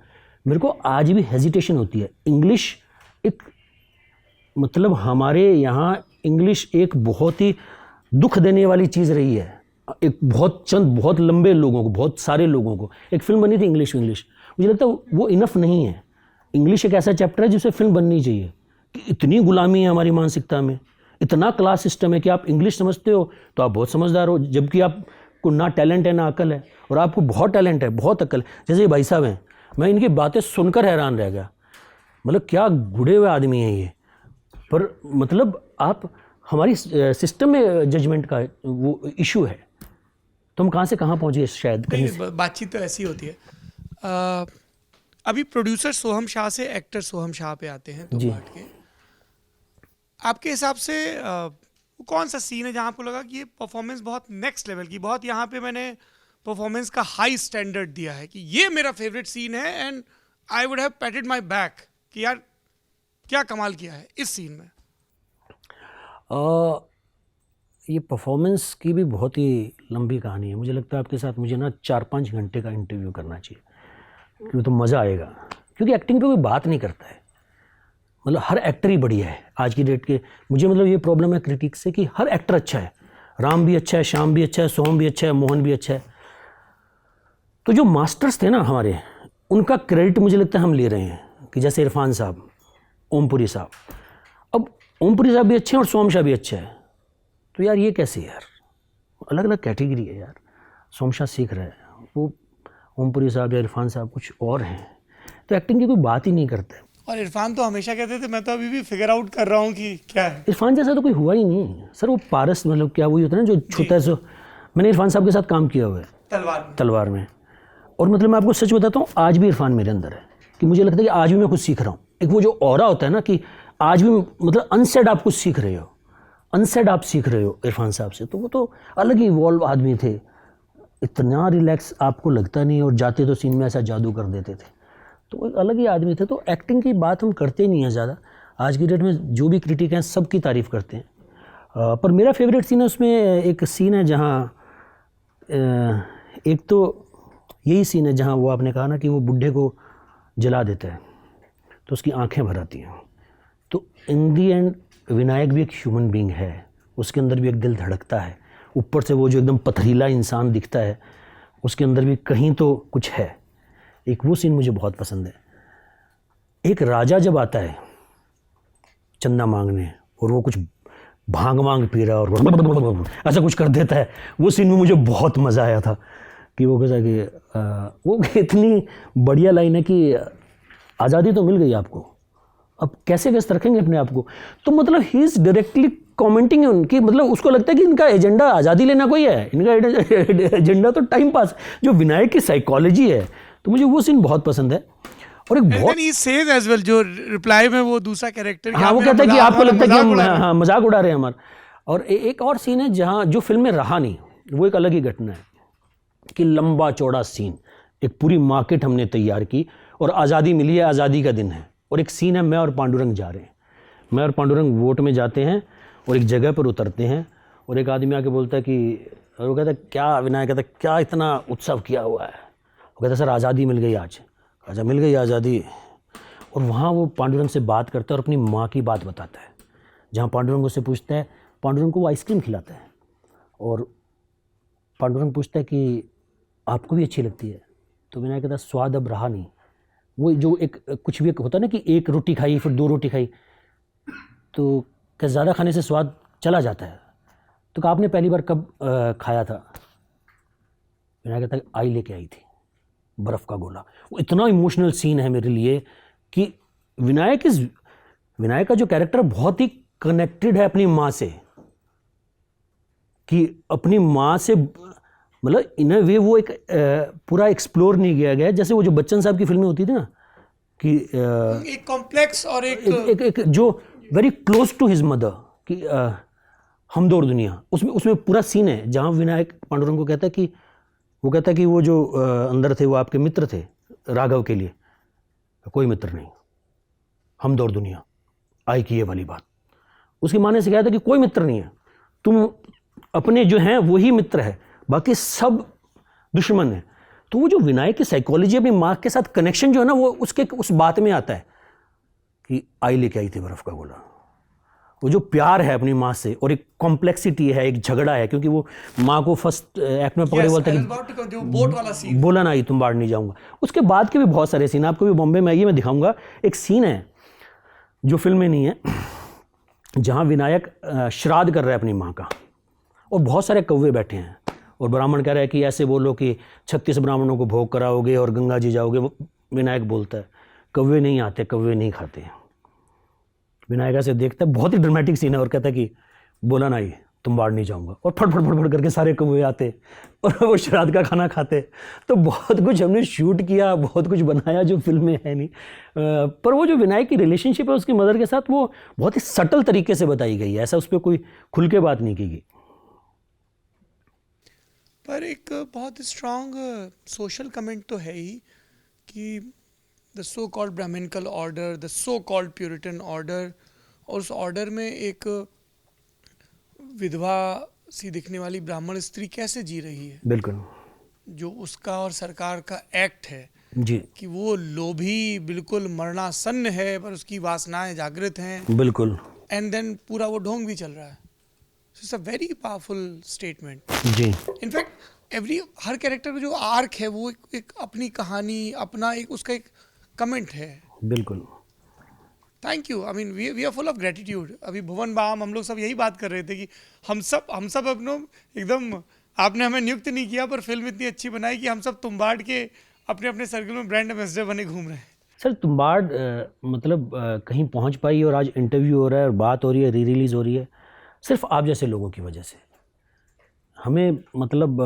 मेरे को आज भी हेजिटेशन होती है। इंग्लिश एक, मतलब हमारे यहाँ इंग्लिश एक बहुत ही दुख देने वाली चीज़ रही है। एक बहुत लंबे लोगों को, बहुत सारे लोगों को, एक फिल्म बनी थी इंग्लिश, मुझे लगता है वो इनफ नहीं है। इंग्लिश एक ऐसा चैप्टर है जिससे फिल्म बननी चाहिए कि इतनी गुलामी है हमारी मानसिकता में, इतना क्लास सिस्टम है कि आप इंग्लिश समझते हो तो आप बहुत समझदार हो, जबकि आपको ना टैलेंट है ना अकल है, और आपको बहुत टैलेंट है, बहुत अकल है। जैसे ये भाई साहब हैं, मैं इनकी बातें सुनकर हैरान रह गया, मतलब क्या गुड़े हुए आदमी हैं ये। पर मतलब आप, हमारी सिस्टम में जजमेंट का वो इशू है, तो हम कहाँ से कहाँ पहुँचे शायद कहीं से। बातचीत तो ऐसी होती है। अभी प्रोड्यूसर सोहम शाह से एक्टर सोहम शाह पे आते हैं तो बात के, आपके हिसाब से कौन सा सीन है जहाँ आपको लगा कि ये परफॉर्मेंस बहुत नेक्स्ट लेवल की, बहुत यहाँ पे मैंने परफॉर्मेंस का हाई स्टैंडर्ड दिया है कि ये मेरा फेवरेट सीन है and I would have पैटेड my back कि यार क्या कमाल किया है इस सीन में? ये परफॉर्मेंस की भी बहुत ही लंबी कहानी है। मुझे लगता है आपके साथ मुझे ना 4-5 घंटे का इंटरव्यू करना चाहिए, क्योंकि तो मज़ा आएगा, क्योंकि एक्टिंग पे कोई बात नहीं करता है। मतलब हर एक्टर ही बढ़िया है आज की डेट के। मुझे मतलब ये प्रॉब्लम है क्रिटिक्स से कि हर एक्टर अच्छा है, राम भी अच्छा है, श्याम भी अच्छा है, सोहम भी अच्छा है, मोहन भी अच्छा है। तो जो मास्टर्स थे ना हमारे, उनका क्रेडिट मुझे लगता है हम ले रहे हैं, कि जैसे इरफान साहब, ओमपुरी साहब। अब ओमपुरी साहब भी अच्छे हैं और सोहम शाह भी अच्छा है, तो यार ये कैसे यार, अलग अलग कैटेगरी है यार। सोहम शाह सीख रहा है, वो ओमपुरी साहब या इरफान साहब कुछ और हैं, तो एक्टिंग की कोई बात ही नहीं करते। और इरफान तो हमेशा कहते थे मैं तो अभी भी फिगर आउट कर रहा हूँ कि क्या है। इरफान जैसा तो कोई हुआ ही नहीं सर। वो पारस मतलब क्या वही होता है ना जो छोटा सा। मैंने इरफान साहब के साथ काम किया हुआ है तलवार में। और मतलब मैं आपको सच बताता हूँ, आज भी इरफान मेरे अंदर है कि मुझे लगता है कि आज भी मैं कुछ सीख रहा हूँ। एक वो जो ऑरा होता है ना कि आज भी मतलब अनसेड आप कुछ सीख रहे हो, अनसेड आप सीख रहे हो इरफान साहब से। तो वो तो अलग ही इवॉल्व आदमी थे, इतना रिलैक्स आपको लगता नहीं, और जाते तो सीन में ऐसा जादू कर देते थे। तो एक अलग ही आदमी थे। तो एक्टिंग की बात हम करते ही नहीं हैं ज़्यादा। आज की डेट में जो भी क्रिटिक हैं सबकी तारीफ़ करते हैं। पर मेरा फेवरेट सीन है, उसमें एक सीन है जहाँ एक तो यही सीन है जहाँ वो आपने कहा ना कि वो बुढ़े को जला देता है तो उसकी आंखें भर आती हैं। तो इन दी एंड विनायक भी एक ह्यूमन बीइंग है, उसके अंदर भी एक दिल धड़कता है। ऊपर से वो जो एकदम पथरीला इंसान दिखता है उसके अंदर भी कहीं तो कुछ है। एक वो सीन मुझे बहुत पसंद है। एक राजा जब आता है चंदा मांगने और वो कुछ भांग वांग पी रहा है और ऐसा कुछ कर देता है, वो सीन में मुझे बहुत मज़ा आया था कि वो कैसा कि वो इतनी बढ़िया लाइन है कि आज़ादी तो मिल गई आपको, अब कैसे व्यस्त रखेंगे अपने आप को। तो मतलब ही इज़ डायरेक्टली कमेंटिंग उनकी, मतलब उसको लगता है कि इनका एजेंडा आज़ादी लेना कोई है, इनका एजेंडा तो टाइम पास। जो विनायक की साइकोलॉजी है, तो मुझे वो सीन बहुत पसंद है। और एक बहुत ही सेज एज वेल, जो रिप्लाई में वो दूसरा कैरेक्टर, हाँ वो कहता है कि आपको लगता है कि हम हाँ मजाक उड़ा रहे हैं हमारा। और एक और सीन है जहाँ जो फिल्म में रहा नहीं, वो एक अलग ही घटना है कि लंबा चौड़ा सीन, एक पूरी मार्केट हमने तैयार की और आज़ादी मिली है, आज़ादी का दिन है। और एक सीन है मैं और पांडुरंग जा रहे हैं, मैं और पांडुरंग वोट में जाते हैं और एक जगह पर उतरते हैं और एक आदमी आके बोलता है कि, और वो कहता है क्या, विनायक कहता है क्या इतना उत्सव किया हुआ है। वो कहता है सर आज़ादी मिल गई आज। अच्छा मिल गई आज़ादी। और वहाँ वो पांडुरंग से बात करता है और अपनी माँ की बात बताता है, जहाँ पांडुरंग उससे पूछता है, पांडुरंग को वो आइसक्रीम खिलाता है और पांडुरंग पूछता है कि आपको भी अच्छी लगती है। तो विनायक कहता है स्वाद अब रहा नहीं। वो जो एक कुछ भी होता है ना कि एक रोटी खाई फिर 2 रोटी खाई, तो क्या ज़्यादा खाने से स्वाद चला जाता है। तो कहा आपने पहली बार कब खाया था। विनायक कहता है आई लेके आई थी बर्फ़ का गोला। वो इतना इमोशनल सीन है मेरे लिए कि विनायक का जो कैरेक्टर बहुत ही कनेक्टेड है अपनी माँ से, कि अपनी माँ से मतलब इन अ वे वो एक पूरा एक्सप्लोर नहीं किया गया। जैसे वो जो बच्चन साहब की फिल्में होती थी ना कि एक कॉम्प्लेक्स और एक जो very close to his mother कि हम दो और दुनिया, उसमें पूरा सीन है जहाँ विनायक पांडुरंग को कहता है कि वो कहता है कि वो जो अंदर थे वो आपके मित्र थे राघव के लिए, कोई मित्र नहीं, हम दो और दुनिया आई की ये वाली बात। उसकी माँ ने सिखाया था कि कोई मित्र नहीं है, तुम अपने जो हैं वही मित्र है, बाकी सब दुश्मन है। तो वो जो विनायक की साइकोलॉजी अपनी माँ के साथ कनेक्शन जो है ना, वो उसके उस बात में आता है कि आई लेके आई थी बर्फ़ का गोला। वो जो प्यार है अपनी माँ से और एक कॉम्प्लेक्सिटी है, एक झगड़ा है, क्योंकि वो माँ को फर्स्ट एक्ट में पकड़े बोलता है कि बोट वाला सीन, बोला ना तुम बाढ़ नहीं जाऊँगा। उसके बाद के भी बहुत सारे सीन, आपको भी बॉम्बे में आइए मैं दिखाऊंगा। एक सीन है जो फिल्म में नहीं है, जहाँ विनायक श्राद्ध कर रहा है अपनी माँ का और बहुत सारे कौवे बैठे हैं और ब्राह्मण कह रहा है कि ऐसे बोलो कि 36 ब्राह्मणों को भोग कराओगे और गंगा जी जाओगे। वो विनायक बोलता है कौवे नहीं आते, कौवे नहीं खाते। विनायक ऐसे देखता है, बहुत ही ड्रामेटिक सीन है, और कहता है कि बोला ना ये तुम बाढ़ नहीं जाऊंगा, और फट फट फट फट करके सारे कौवे आते और वो श्राद्ध का खाना खाते। तो बहुत कुछ हमने शूट किया, बहुत कुछ बनाया जो फिल्म में है नहीं, पर वो जो विनायक की रिलेशनशिप है उसकी मदर के साथ, वो बहुत ही सटल तरीके से बताई गई है, ऐसा उस पर कोई खुल के बात नहीं की गई। पर एक बहुत स्ट्रॉन्ग सोशल कमेंट तो है ही कि the so called brahmanical order, the so called puritan order, और उस ऑर्डर में एक विधवा सी दिखने वाली ब्राह्मण स्त्री कैसे जी रही है। बिल्कुल। जो उसका और सरकार का एक्ट है जी, कि वो लोभी बिल्कुल मरणासन्न है पर उसकी वासनाएं जागृत हैं। बिल्कुल। एंड देन पूरा वो ढोंग भी चल रहा है। It's a very powerful statement. जी, इनफैक्ट हर कैरेक्टर का जो आर्क है वो एक अपनी कहानी, अपना एक उसका एक कमेंट है। बिल्कुल। Thank you. I mean we are full of gratitude. Bhuvan Bam balm हम लोग सब यही बात कर रहे थे कि हम सब अपनों एकदम, आपने हमें नियुक्त नहीं किया पर फिल्म इतनी अच्छी बनाई कि हम सब तुम्बाड़ के अपने अपने सर्कल में ब्रांड एम्बेसडर बने घूम रहे हैं। सर तुम्बाड़ मतलब कहीं पहुंच पाई और आज इंटरव्यू हो रहा है और बात हो रही है, री रिलीज़ हो रही है, सिर्फ आप जैसे लोगों की वजह से। हमें मतलब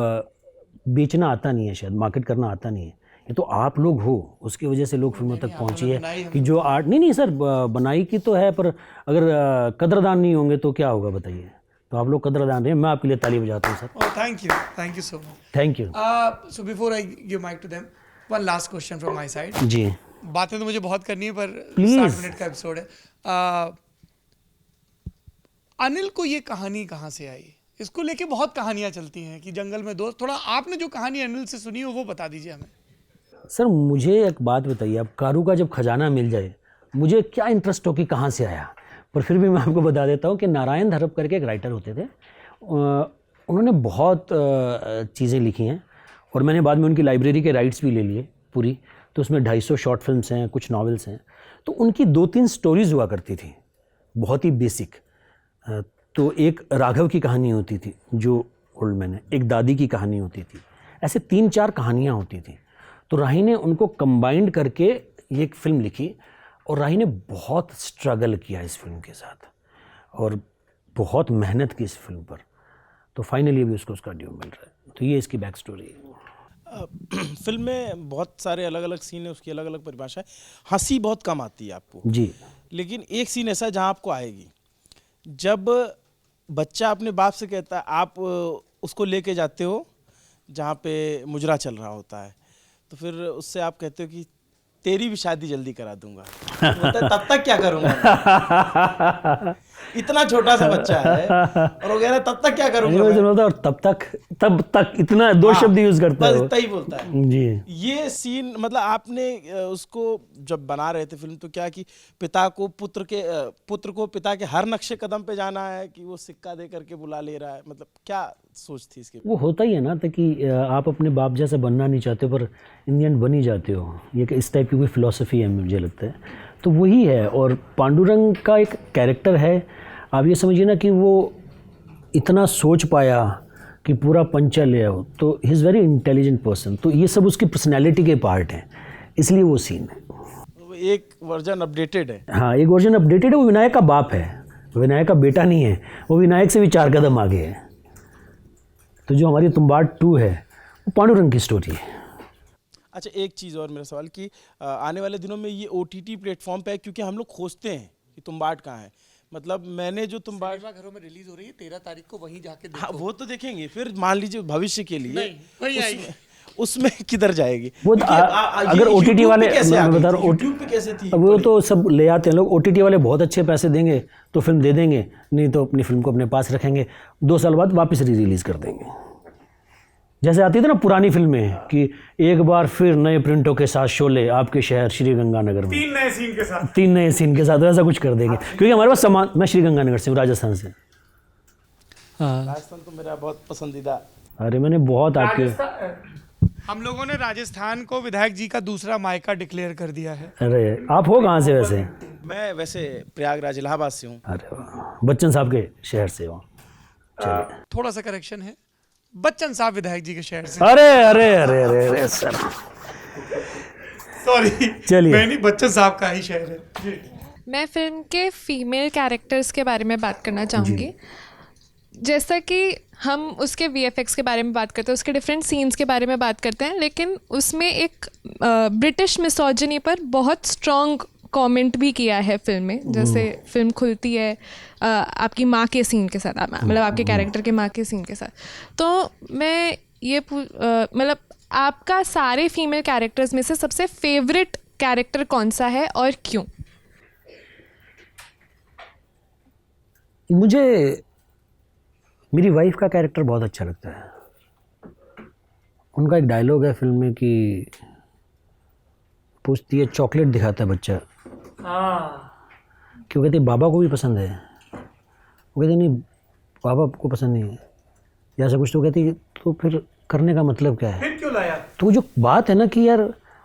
बेचना आता नहीं है, शायद मार्केट करना आता नहीं है, ये तो आप लोग हो, उसकी वजह से लोग फिल्मों तक पहुंची है कि जो आर्ट नहीं सर बनाई की तो है, पर अगर कदरदान नहीं होंगे तो क्या होगा बताइए। तो आप लोग कदरदान रहे, मैं आपके लिए ताली बजाता हूँ sir. Oh, thank you so much. Thank you. So before I give mic to them, one last question from my side. जी बातें तो मुझे बहुत करनी है पर Please. 60 मिनट का एपिसोड है। अनिल को ये कहानी कहाँ से आई? इसको लेके बहुत कहानियां चलती हैं कि जंगल में दोस्त, थोड़ा आपने जो कहानी अनिल से सुनी हो वो बता दीजिए हमें। सर मुझे एक बात बताइए, अब कारू का जब खजाना मिल जाए, मुझे क्या इंटरेस्ट हो कि कहाँ से आया, पर फिर भी मैं आपको बता देता हूँ कि नारायण धरप करके एक राइटर होते थे, उन्होंने बहुत चीज़ें लिखी हैं और मैंने बाद में उनकी लाइब्रेरी के राइट्स भी ले लिए पूरी, तो उसमें 250 शॉर्ट फिल्म्स हैं, कुछ नॉवेल्स हैं। तो उनकी 2-3 स्टोरीज़ हुआ करती थी बहुत ही बेसिक। तो एक राघव की कहानी होती थी जो ओल्ड मैन है, एक दादी की कहानी होती थी, ऐसे 3-4 कहानियाँ होती थी। तो राही ने उनको कंबाइंड करके ये एक फ़िल्म लिखी और राही ने बहुत स्ट्रगल किया इस फिल्म के साथ और बहुत मेहनत की इस फिल्म पर, तो फाइनली अभी उसको उसका ड्यू मिल रहा है। तो ये इसकी बैक स्टोरी है। फिल्म में बहुत सारे अलग अलग सीन है, उसकी अलग अलग परिभाषा है। हंसी बहुत कम आती है आपको जी, लेकिन एक सीन ऐसा है जहाँ आपको आएगी, जब बच्चा अपने बाप से कहता है, आप उसको लेके जाते हो जहाँ पे मुजरा चल रहा होता है, तो फिर उससे आप कहते हो कि तेरी भी शादी जल्दी करा दूंगा। तो तब तक क्या करूंगा? इतना छोटा सा बच्चा है और वो कह रहा है तब तक क्या करूंगा और तब तक इतना 2 शब्द यूज करता है, इतना ही बोलता है जी। ये सीन मतलब आपने उसको जब बना रहे थे फिल्म, तो क्या कि पिता को पुत्र को पिता के हर नक्शे कदम पे जाना है कि वो सिक्का दे करके बुला ले रहा है, मतलब क्या सोच थी इसके? वो होता ही है ना, ताकि आप अपने बाप जैसा बनना नहीं चाहते पर इन द एंड बन ही जाते हो, ये इस टाइप की कोई फिलॉसफी है मुझे लगता है। तो वही है। और पांडुरंग का एक कैरेक्टर है, आप ये समझिए ना कि वो इतना सोच पाया कि पूरा पंचा ले आओ, तो he is very intelligent person, तो ये सब उसकी पर्सनैलिटी के पार्ट हैं, इसलिए वो सीन है। एक वर्जन अपडेटेड है। हाँ, एक वर्जन अपडेटेड है। वो विनायक का बाप है, विनायक का बेटा नहीं है, वो विनायक से भी 4 कदम आगे है। तो जो हमारी तुम्बाड़ 2 है वो पांडुरंग की स्टोरी है। अच्छा, एक चीज़ और मेरा सवाल कि आने वाले दिनों में ये OTT प्लेटफॉर्म पे है, क्योंकि हम लोग खोजते हैं कि तुम्बाड़ कहाँ है। मतलब मैंने जो तुम्बाड़ घरों में रिलीज हो रही है 13 तारीख को, वहीं जाके देखो। हाँ, वो तो देखेंगे, फिर मान लीजिए भविष्य के लिए वहीं आएगी। उसमें किधर जाएगी वो अगर OTT वाले, मैं बता रहा हूँ YouTube पे कैसे थी, वो तो सब ले आते हैं लोग। OTT वाले बहुत अच्छे पैसे देंगे तो फिल्म दे देंगे, नहीं तो अपनी फिल्म को अपने पास रखेंगे, 2 साल बाद वापस रिलीज़ कर देंगे। जैसे आती थी ना पुरानी फिल्में कि एक बार फिर नए प्रिंटों के साथ शोले आपके शहर श्री गंगानगर में, 3 नए सीन के साथ, 3 नए सीन के साथ, ऐसा कुछ कर देंगे। क्योंकि हमारे पास सामान, मैं श्री गंगानगर से हूँ, राजस्थान से। राजस्थान तो मेरा बहुत पसंदीदा। अरे मैंने बहुत आपके, हम लोगों ने राजस्थान को विधायक जी का दूसरा मायका डिक्लेयर कर दिया है। अरे आप हो कहाँ से वैसे? मैं वैसे प्रयागराज इलाहाबाद से हूँ। अरे वाह, बच्चन साहब के शहर से हो। चलिए, थोड़ा सा करेक्शन है, बच्चन साहब विधायक जी के शहर से। अरे अरे अरे अरे अरे सर, सॉरी, चलिए, मैं नहीं, बच्चन साहब का ही शहर है। मैं फिल्म के फीमेल कैरेक्टर्स के बारे में बात करना चाहूँगी। जैसा कि हम उसके VFX के बारे में बात करते हैं, उसके डिफरेंट सीन्स के बारे में बात करते हैं, लेकिन उसमें एक ब्रिटिश मिसोजिनी पर बहुत स्ट्रॉन्ग कमेंट भी किया है फिल्म में। जैसे फिल्म खुलती है आपकी माँ के सीन के साथ, मतलब आपके कैरेक्टर के माँ के सीन के साथ। तो मैं ये मतलब आपका सारे फीमेल कैरेक्टर्स में से सबसे फेवरेट कैरेक्टर कौन सा है और क्यों? मुझे मेरी वाइफ का कैरेक्टर बहुत अच्छा लगता है। उनका एक डायलॉग है फिल्म में कि पूछती है, चॉकलेट दिखाता है बच्चा, क्यों कहते बाबा को भी पसंद है, वो कहते नहीं बाबा को पसंद नहीं है, या ऐसा कुछ। तो कहती तो फिर करने का मतलब क्या है, फिर क्यों लाया? तो वो जो बात है ना कि यार,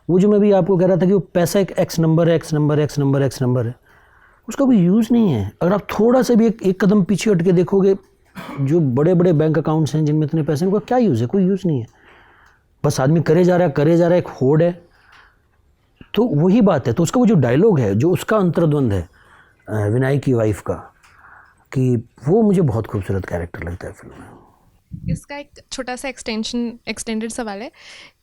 वो जो मैं भी आपको कह रहा था कि वो पैसा एक X नंबर है, X नंबर है, उसका कोई यूज़ नहीं है। अगर आप थोड़ा सा भी एक कदम पीछे हट के देखोगे, जो बड़े बड़े बैंक अकाउंट्स हैं जिनमें इतने पैसे हैं, उनका क्या यूज़ है? कोई यूज़ नहीं है। बस आदमी करे जा रहा है, एक होड़ है। तो वही बात है, तो उसका वो जो डायलॉग है, जो उसका अंतर्द्वंद है विनायक की वाइफ का, कि वो मुझे बहुत खूबसूरत कैरेक्टर लगता है फिल्म में। इसका एक छोटा सा एक्सटेंडेड सवाल है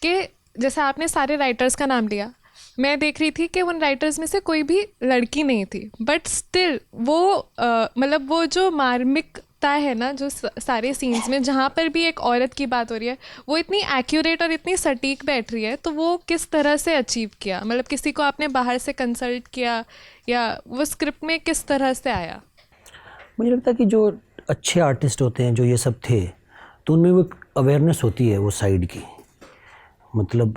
कि जैसे आपने सारे राइटर्स का नाम लिया, मैं देख रही थी कि उन राइटर्स में से कोई भी लड़की नहीं थी, बट स्टिल वो मतलब वो जो मार्मिकता है ना जो सारे सीन्स में जहाँ पर भी एक औरत की बात हो रही है, वो इतनी एक्यूरेट और इतनी सटीक बैठ रही है, तो वो किस तरह से अचीव किया? मतलब किसी को आपने बाहर से कंसल्ट किया या वो स्क्रिप्ट में किस तरह से आया? मुझे लगता है कि जो अच्छे आर्टिस्ट होते हैं, जो ये सब थे, तो उनमें वो अवेयरनेस होती है वो साइड की, मतलब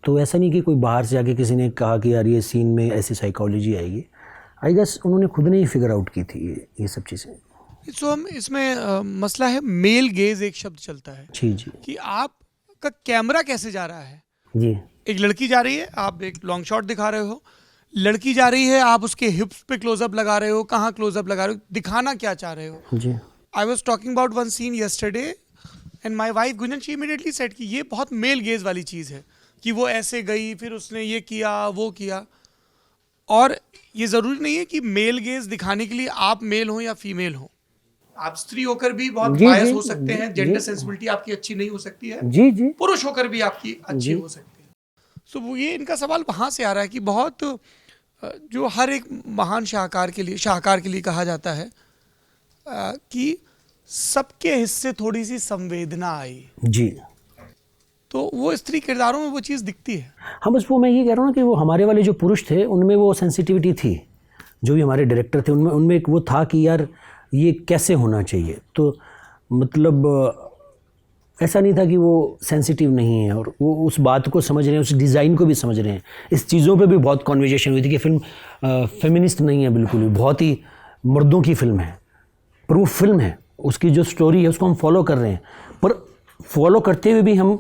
तो ऐसा नहीं कि कोई बाहर से आके किसी ने कहा कि यार ये सीन में ऐसी साइकोलॉजी आएगी। आई गेस उन्होंने खुद ने ही फिगर आउट की थी ये सब चीज़ें। सो हम इसमें मसला है मेल गेज, एक शब्द चलता है जी जी कि आपका कैमरा कैसे जा रहा है। जी एक लड़की जा रही है, आप एक लॉन्ग शॉट दिखा रहे हो, लड़की जा रही है, आप उसके हिप्स पे क्लोजअप लगा रहे हो, कहाँ क्लोजअप लगा रहे हो, दिखाना क्या चाह रहे हो। जी I was talking about one scene yesterday and my wife Gunjan, she immediately said कि ये बहुत मेल गेज वाली चीज़ है कि वो ऐसे गई, फिर उसने ये किया वो किया। और ये ज़रूरी नहीं है कि मेल गेज दिखाने के लिए आप मेल हो या फीमेल हो, आप स्त्री होकर भी बहुत जी, बायस जी, हो सकते हैं, जी, जेंडर जी। सेंसिबिलिटी आपकी अच्छी नहीं हो सकती है, जी जी पुरुष होकर भी आपकी अच्छी जी। हो सकती है। सो वो ये इनका सवाल वहाँ से आ रहा है कि बहुत जो हर एक महान शाहकार के लिए कहा जाता है कि सबके हिस्से थोड़ी सी संवेदना आई, जी। तो वो स्त्री किरदारों में वो चीज़ दिखती है। हाँ बस वो मैं ये कह रहा हूँ ना कि वो हमारे वाले जो पुरुष थे उनमें वो सेंसिटिविटी थी, जो भी हमारे डायरेक्टर थे उनमें एक वो था कि यार ये कैसे होना चाहिए। तो मतलब ऐसा नहीं था कि वो सेंसिटिव नहीं है, और वो उस बात को समझ रहे हैं, उस डिज़ाइन को भी समझ रहे हैं। इस चीज़ों पे भी बहुत कॉन्वर्जेशन हुई थी कि फिल्म फेमिनिस्ट नहीं है बिल्कुल भी, बहुत ही मर्दों की फिल्म है, पर वो फिल्म है, उसकी जो स्टोरी है उसको हम फॉलो कर रहे हैं, पर फॉलो करते हुए भी हम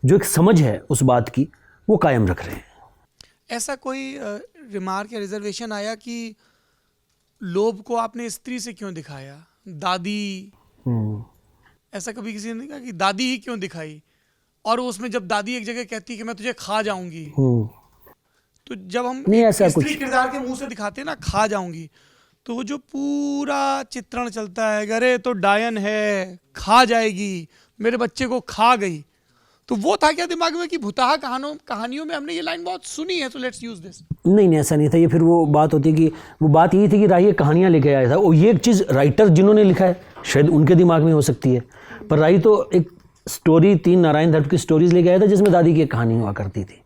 जो एक समझ है उस बात की वो कायम रख रहे हैं। ऐसा कोई रिमार्क या रिजर्वेशन आया कि लोभ को आपने स्त्री से क्यों दिखाया, दादी, ऐसा कभी किसी ने नहीं कहा कि दादी ही क्यों दिखाई? और उसमें जब दादी एक जगह कहती है कि मैं तुझे खा जाऊंगी, तो जब हम नहीं, एक ऐसा स्त्री कुछ- किरदार के मुंह से दिखाते हैं ना खा जाऊंगी, तो वो जो पूरा चित्रण चलता है, अरे तो डायन है, खा जाएगी, मेरे बच्चे को खा गई, तो वो था क्या दिमाग में कि भुताहा कहानियों में हमने ये लाइन बहुत सुनी है, तो लेट्स यूज दिस? नहीं ऐसा नहीं था। ये फिर वो बात होती है कि वो बात यही थी कि राही कहानियाँ लेके आया था, और ये एक चीज़ राइटर जिन्होंने लिखा है शायद उनके दिमाग में हो सकती है, पर राही तो एक स्टोरी 3 नारायण धर्म की स्टोरीज लेके आया था जिसमें दादी की एक कहानी हुआ करती थी,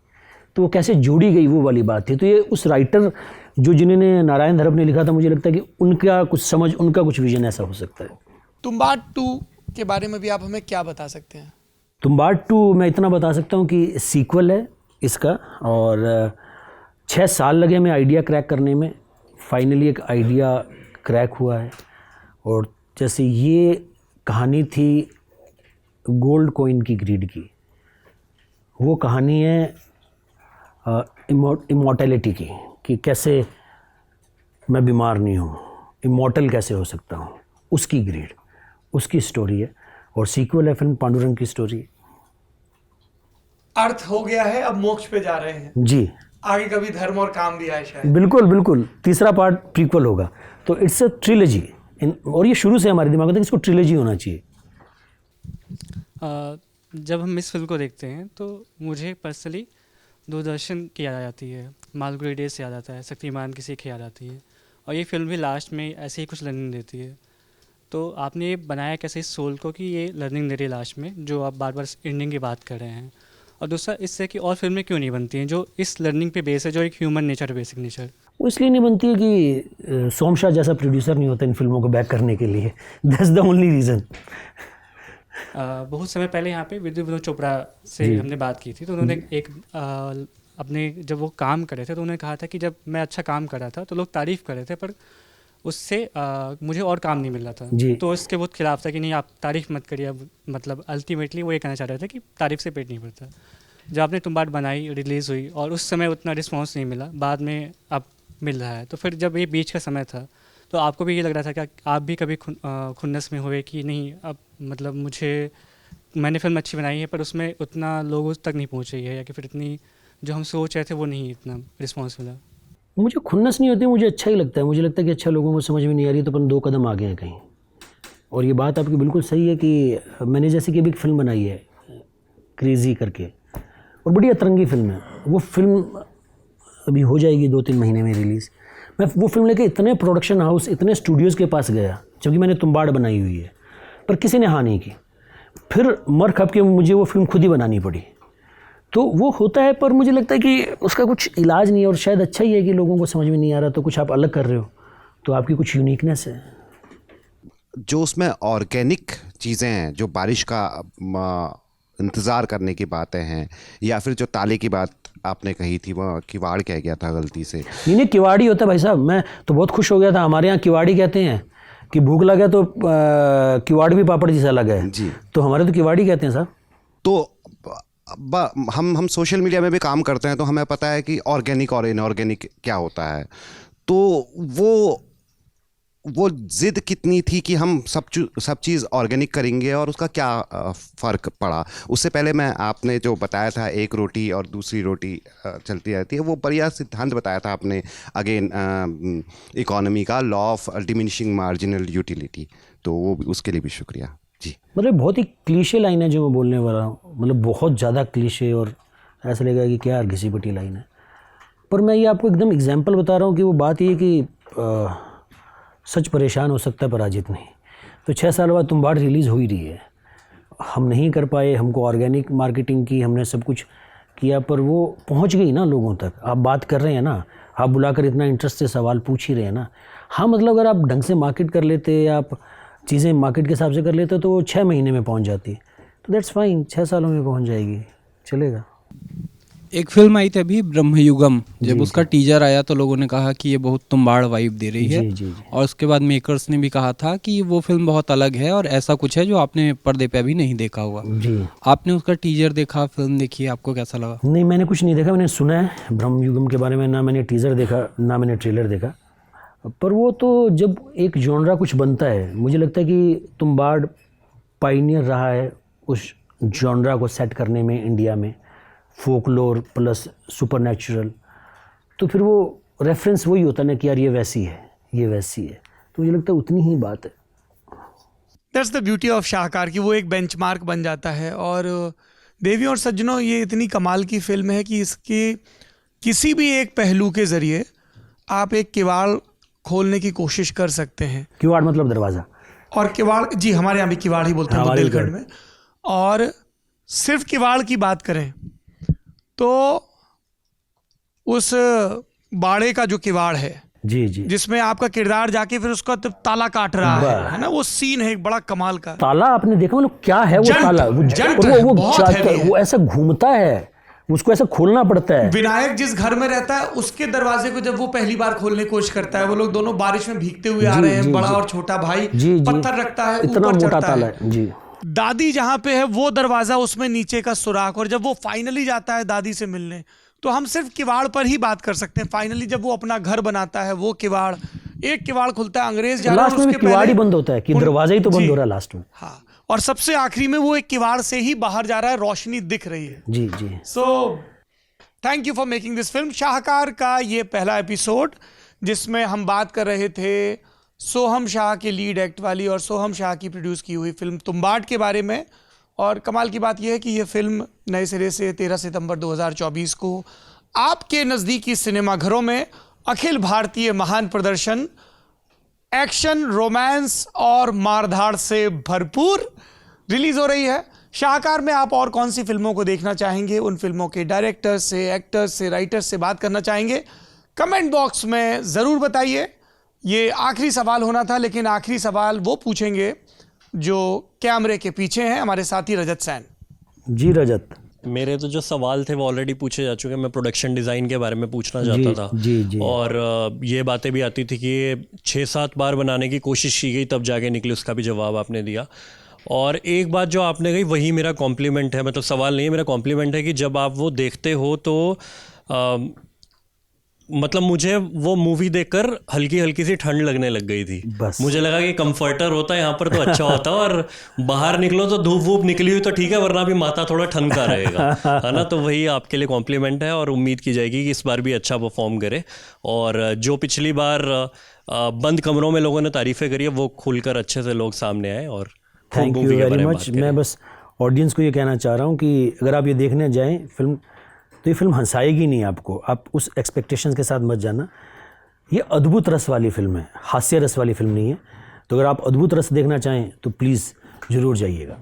तो वो कैसे जोड़ी गई वो वाली बात थी। तो ये उस राइटर जिन्होंने नारायण धर्म ने लिखा था, मुझे लगता है कि उनका कुछ समझ, उनका कुछ विजन ऐसा हो सकता है। तुम्बाड 2 के बारे में भी आप हमें क्या बता सकते हैं? तुम्बाड 2 मैं इतना बता सकता हूँ कि सीक्वल है इसका, और 6 साल लगे हमें आइडिया क्रैक करने में, फाइनली एक आइडिया क्रैक हुआ है। और जैसे ये कहानी थी गोल्ड कॉइन की ग्रीड की, वो कहानी है इमॉर्टैलिटी की, कि कैसे मैं बीमार नहीं हूँ, इमॉर्टल कैसे हो सकता हूँ, उसकी ग्रीड, उसकी स्टोरी है। और सीक्वल है फिल्म पांडुरंग की स्टोरी। अर्थ हो गया है, अब मोक्ष पे जा रहे हैं जी, आगे कभी धर्म और काम भी आए शायद। बिल्कुल बिल्कुल, तीसरा पार्ट प्रीक्वल होगा, तो इट्स अ ट्रिलॉजी। और ये शुरू से हमारे दिमाग में था कि इसको ट्रिलॉजी होना चाहिए। जब हम इस फिल्म को देखते हैं तो मुझे पर्सनली दूरदर्शन की याद आ जाती है, मालगुडी डेज से याद आता है, शक्तिमान की सीख याद आती है, और ये फिल्म भी लास्ट में ऐसे ही कुछ लर्निंग देती है। तो आपने ये बनाया कैसे इस सोल को कि ये लर्निंग दे रही है लास्ट में, जो आप बार बार एंडिंग की बात कर रहे हैं। और दूसरा, इससे कि और फिल्में क्यों नहीं बनती हैं जो इस लर्निंग पे बेस है, जो एक ह्यूमन नेचर, बेसिक नेचर। वो इसलिए नहीं बनती है कि सोमशाह जैसा प्रोड्यूसर नहीं होता इन फिल्मों को बैक करने के लिए, दैट्स द ओनली रीज़न। बहुत समय पहले यहाँ पे विनोद चोपड़ा से हमने बात की थी, तो उन्होंने एक अपने जब वो काम कर रहे थे तो उन्होंने कहा था कि जब मैं अच्छा काम कर रहा था तो लोग तारीफ़ कर रहे थे, पर उससे मुझे और काम नहीं मिल रहा था। तो इसके बहुत खिलाफ था कि नहीं, आप तारीफ़ मत करिए। अब मतलब अल्टीमेटली वो ये कहना चाह रहे थे कि तारीफ़ से पेट नहीं भरता। जब आपने तुम्बाड बनाई, रिलीज़ हुई, और उस समय उतना रिस्पॉन्स नहीं मिला, बाद में अब मिल रहा है, तो फिर जब ये बीच का समय था तो आपको भी ये लग रहा था कि आप भी कभी खुन्नस में हुए कि नहीं, अब मतलब मैंने फिल्म अच्छी बनाई है पर उसमें उतना लोगों तक नहीं पहुँच रही है, या कि फिर इतनी जो हम सोच रहे थे वो नहीं इतना रिस्पॉन्स मिला। मुझे खुन्नस नहीं होती, मुझे अच्छा ही लगता है। मुझे लगता है कि अच्छा लोगों को समझ में नहीं आ रही तो अपन 2 कदम आगे हैं कहीं। और ये बात आपकी बिल्कुल सही है कि मैंने जैसे कि अभी एक फ़िल्म बनाई है क्रेज़ी करके, और बड़ी अतरंगी फ़िल्म है। वो फिल्म अभी हो जाएगी 2-3 महीने में रिलीज़। मैं वो फिल्म लेके इतने प्रोडक्शन हाउस, इतने स्टूडियोज़ के पास गया, जबकि मैंने तुम्बाड़ बनाई हुई है, पर किसी ने हाँ नहीं की। फिर मर खप के मुझे वो फिल्म खुद ही बनानी पड़ी। तो वो होता है, पर मुझे लगता है कि उसका कुछ इलाज नहीं है। और शायद अच्छा ही है कि लोगों को समझ में नहीं आ रहा, तो कुछ आप अलग कर रहे हो, तो आपकी कुछ यूनिकनेस है। जो उसमें ऑर्गेनिक चीज़ें हैं, जो बारिश का इंतज़ार करने की बातें हैं, या फिर जो ताले की बात आपने कही थी, वो किवाड़ कह गया था गलती से। नहीं, किवाड़ी होता है भाई साहब। मैं तो बहुत खुश हो गया था। हमारे यहाँ किवाड़ी कहते हैं कि भूख लगा तो किवाड़ भी पापड़ जैसा लगा है जी, तो हमारे तो किवाड़ी कहते हैं साहब। तो हम सोशल मीडिया में भी काम करते हैं, तो हमें पता है कि ऑर्गेनिक और इनऑर्गेनिक क्या होता है। तो वो ज़िद कितनी थी कि हम सब चीज़ ऑर्गेनिक करेंगे, और उसका क्या फ़र्क पड़ा। उससे पहले मैं आपने जो बताया था एक रोटी और दूसरी रोटी चलती रहती है, वो बढ़िया सिद्धांत बताया था आपने, अगेन इकोनॉमी का law of diminishing marginal utility. तो वो उसके लिए भी शुक्रिया जी। मतलब बहुत ही क्लीशे लाइन है जो मैं बोलने वाला हूँ, मतलब बहुत ज़्यादा क्लीशे, और ऐसा लगेगा कि क्या घिसी पिटी लाइन है। पर मैं ये आपको एकदम एग्जांपल बता रहा हूँ कि वो बात ये कि सच परेशान हो सकता है पराजित नहीं। तो 6 साल बाद तुम्बाड़ रिलीज़ हो ही रही है। हम नहीं कर पाए, हमको ऑर्गेनिक मार्केटिंग की, हमने सब कुछ किया, पर वो पहुंच गई ना लोगों तक। आप बात कर रहे हैं ना, आप बुलाकर इतना इंटरेस्ट से सवाल पूछ ही रहे हैं ना। हाँ, मतलब अगर आप ढंग से मार्केट कर लेते, आप चीज़ें मार्केट के हिसाब से कर लेते, तो वो 6 महीने में पहुँच जाती। तो दैट्स फाइन, 6 सालों में पहुँच जाएगी, चलेगा। एक फिल्म आई थी अभी ब्रह्मयुगम, जब उसका टीजर आया तो लोगों ने कहा कि ये बहुत तुम्बाड़ वाइब दे रही है। जी। और उसके बाद मेकर्स ने भी कहा था कि वो फिल्म बहुत अलग है और ऐसा कुछ है जो आपने पर्दे पे अभी नहीं देखा हुआ। जी। आपने उसका टीजर देखा, फिल्म देखी, आपको कैसा लगा? नहीं, मैंने कुछ नहीं देखा। मैंने सुना है ब्रह्मयुगम के बारे में, ना मैंने टीजर देखा ना मैंने ट्रेलर देखा। पर वो तो जब एक जॉनरा कुछ बनता है, मुझे लगता है कि तुम्बाड़ पायनियर रहा है उस जॉनरा को सेट करने में इंडिया में, फोकलोर प्लस सुपरनैचुरल। तो फिर वो रेफरेंस वही होता है ना कि यार ये वैसी है, ये वैसी है। तो मुझे लगता है उतनी ही बात है। दैट्स द ब्यूटी ऑफ शाहकार कि वो एक बेंचमार्क बन जाता है। और देवी और सज्जनों, ये इतनी कमाल की फिल्म है कि इसके किसी भी एक पहलू के ज़रिए आप एक किवाड़ खोलने की कोशिश कर सकते हैं। किवाड़ मतलब दरवाज़ा, और किवाड़, जी हमारे यहाँ भी किवाड़ ही बोलते हैं बुंदेलखंड में। और सिर्फ किवाड़ की बात करें तो उस बाड़े का जो किवाड़ है, जी जी, जिसमें आपका किरदार जाके फिर उसका ताला काट रहा है ना, वो सीन है एक बड़ा कमाल का। ताला आपने देखा, मतलब क्या है वो ताला? वो ऐसा घूमता है, उसको ऐसा खोलना पड़ता है। विनायक जिस घर में रहता है उसके दरवाजे को जब वो पहली बार खोलने की कोशिश करता है, वो लोग दोनों बारिश में भीगते हुए आ रहे हैं, बड़ा और छोटा भाई, पत्थर रखता है, इतना मोटा ताला है जी। दादी जहां पे है वो दरवाजा, उसमें नीचे का सुराख, और जब वो फाइनली जाता है दादी से मिलने, तो हम सिर्फ किवाड़ पर ही बात कर सकते हैं। फाइनली जब वो अपना घर बनाता है, वो किवाड़, एक किवाड़ खुलता है, अंग्रेज जा रहा है, उसके किवाड़ ही बंद होता है कि दरवाजा ही तो बंद हो रहा है लास्ट में। हाँ, और सबसे आखिरी में वो एक किवाड़ से ही बाहर जा रहा है, रोशनी दिख रही है। जी जी। So thank you for making this film. शाहकार का ये पहला एपिसोड, जिसमें हम बात कर रहे थे सोहम शाह के लीड एक्ट वाली और सोहम शाह की प्रोड्यूस की हुई फिल्म तुम्बाड़ के बारे में। और कमाल की बात यह है कि यह फिल्म नए सिरे से 13 सितंबर 2024 को आपके नज़दीकी सिनेमाघरों में अखिल भारतीय महान प्रदर्शन, एक्शन, रोमांस और मारधाड़ से भरपूर रिलीज़ हो रही है। शाहकार में आप और कौन सी फिल्मों को देखना चाहेंगे, उन फिल्मों के डायरेक्टर्स से, एक्टर्स से, राइटर्स से बात करना चाहेंगे, कमेंट बॉक्स में ज़रूर बताइए। ये आखिरी सवाल होना था, लेकिन आखिरी सवाल वो पूछेंगे जो कैमरे के पीछे हैं, हमारे साथी रजत सैन। जी रजत, मेरे तो जो सवाल थे वो ऑलरेडी पूछे जा चुके हैं। मैं प्रोडक्शन डिज़ाइन के बारे में पूछना चाहता था। जी जी। और ये बातें भी आती थी कि 6-7 बार बनाने की कोशिश की गई, तब जाके निकली, उसका भी जवाब आपने दिया। और एक बात जो आपने कही वही मेरा कॉम्प्लीमेंट है, मतलब सवाल नहीं है, मेरा कॉम्प्लीमेंट है कि जब आप वो देखते हो तो मतलब मुझे वो मूवी देखकर हल्की हल्की सी ठंड लगने लग गई थी। बस मुझे लगा कि कंफर्टर होता है यहाँ पर तो अच्छा होता, और बाहर निकलो तो धूप वूप निकली हुई तो ठीक है, वरना भी माथा थोड़ा ठंड का रहेगा, है ना। तो वही आपके लिए कॉम्प्लीमेंट है, और उम्मीद की जाएगी कि इस बार भी अच्छा परफॉर्म करे, और जो पिछली बार बंद कमरों में लोगों ने तारीफें करी है वो खुलकर अच्छे से लोग सामने आए। और थैंक यू वेरी मच। मैं बस ऑडियंस को ये कहना चाह रहा हूँ कि अगर आप ये देखने जाएँ फिल्म, तो ये फिल्म हंसाएगी नहीं आपको, आप उस एक्सपेक्टेशंस के साथ मत जाना। ये अद्भुत रस वाली फिल्म है, हास्य रस वाली फिल्म नहीं है। तो अगर आप अद्भुत रस देखना चाहें तो प्लीज़ ज़रूर जाइएगा।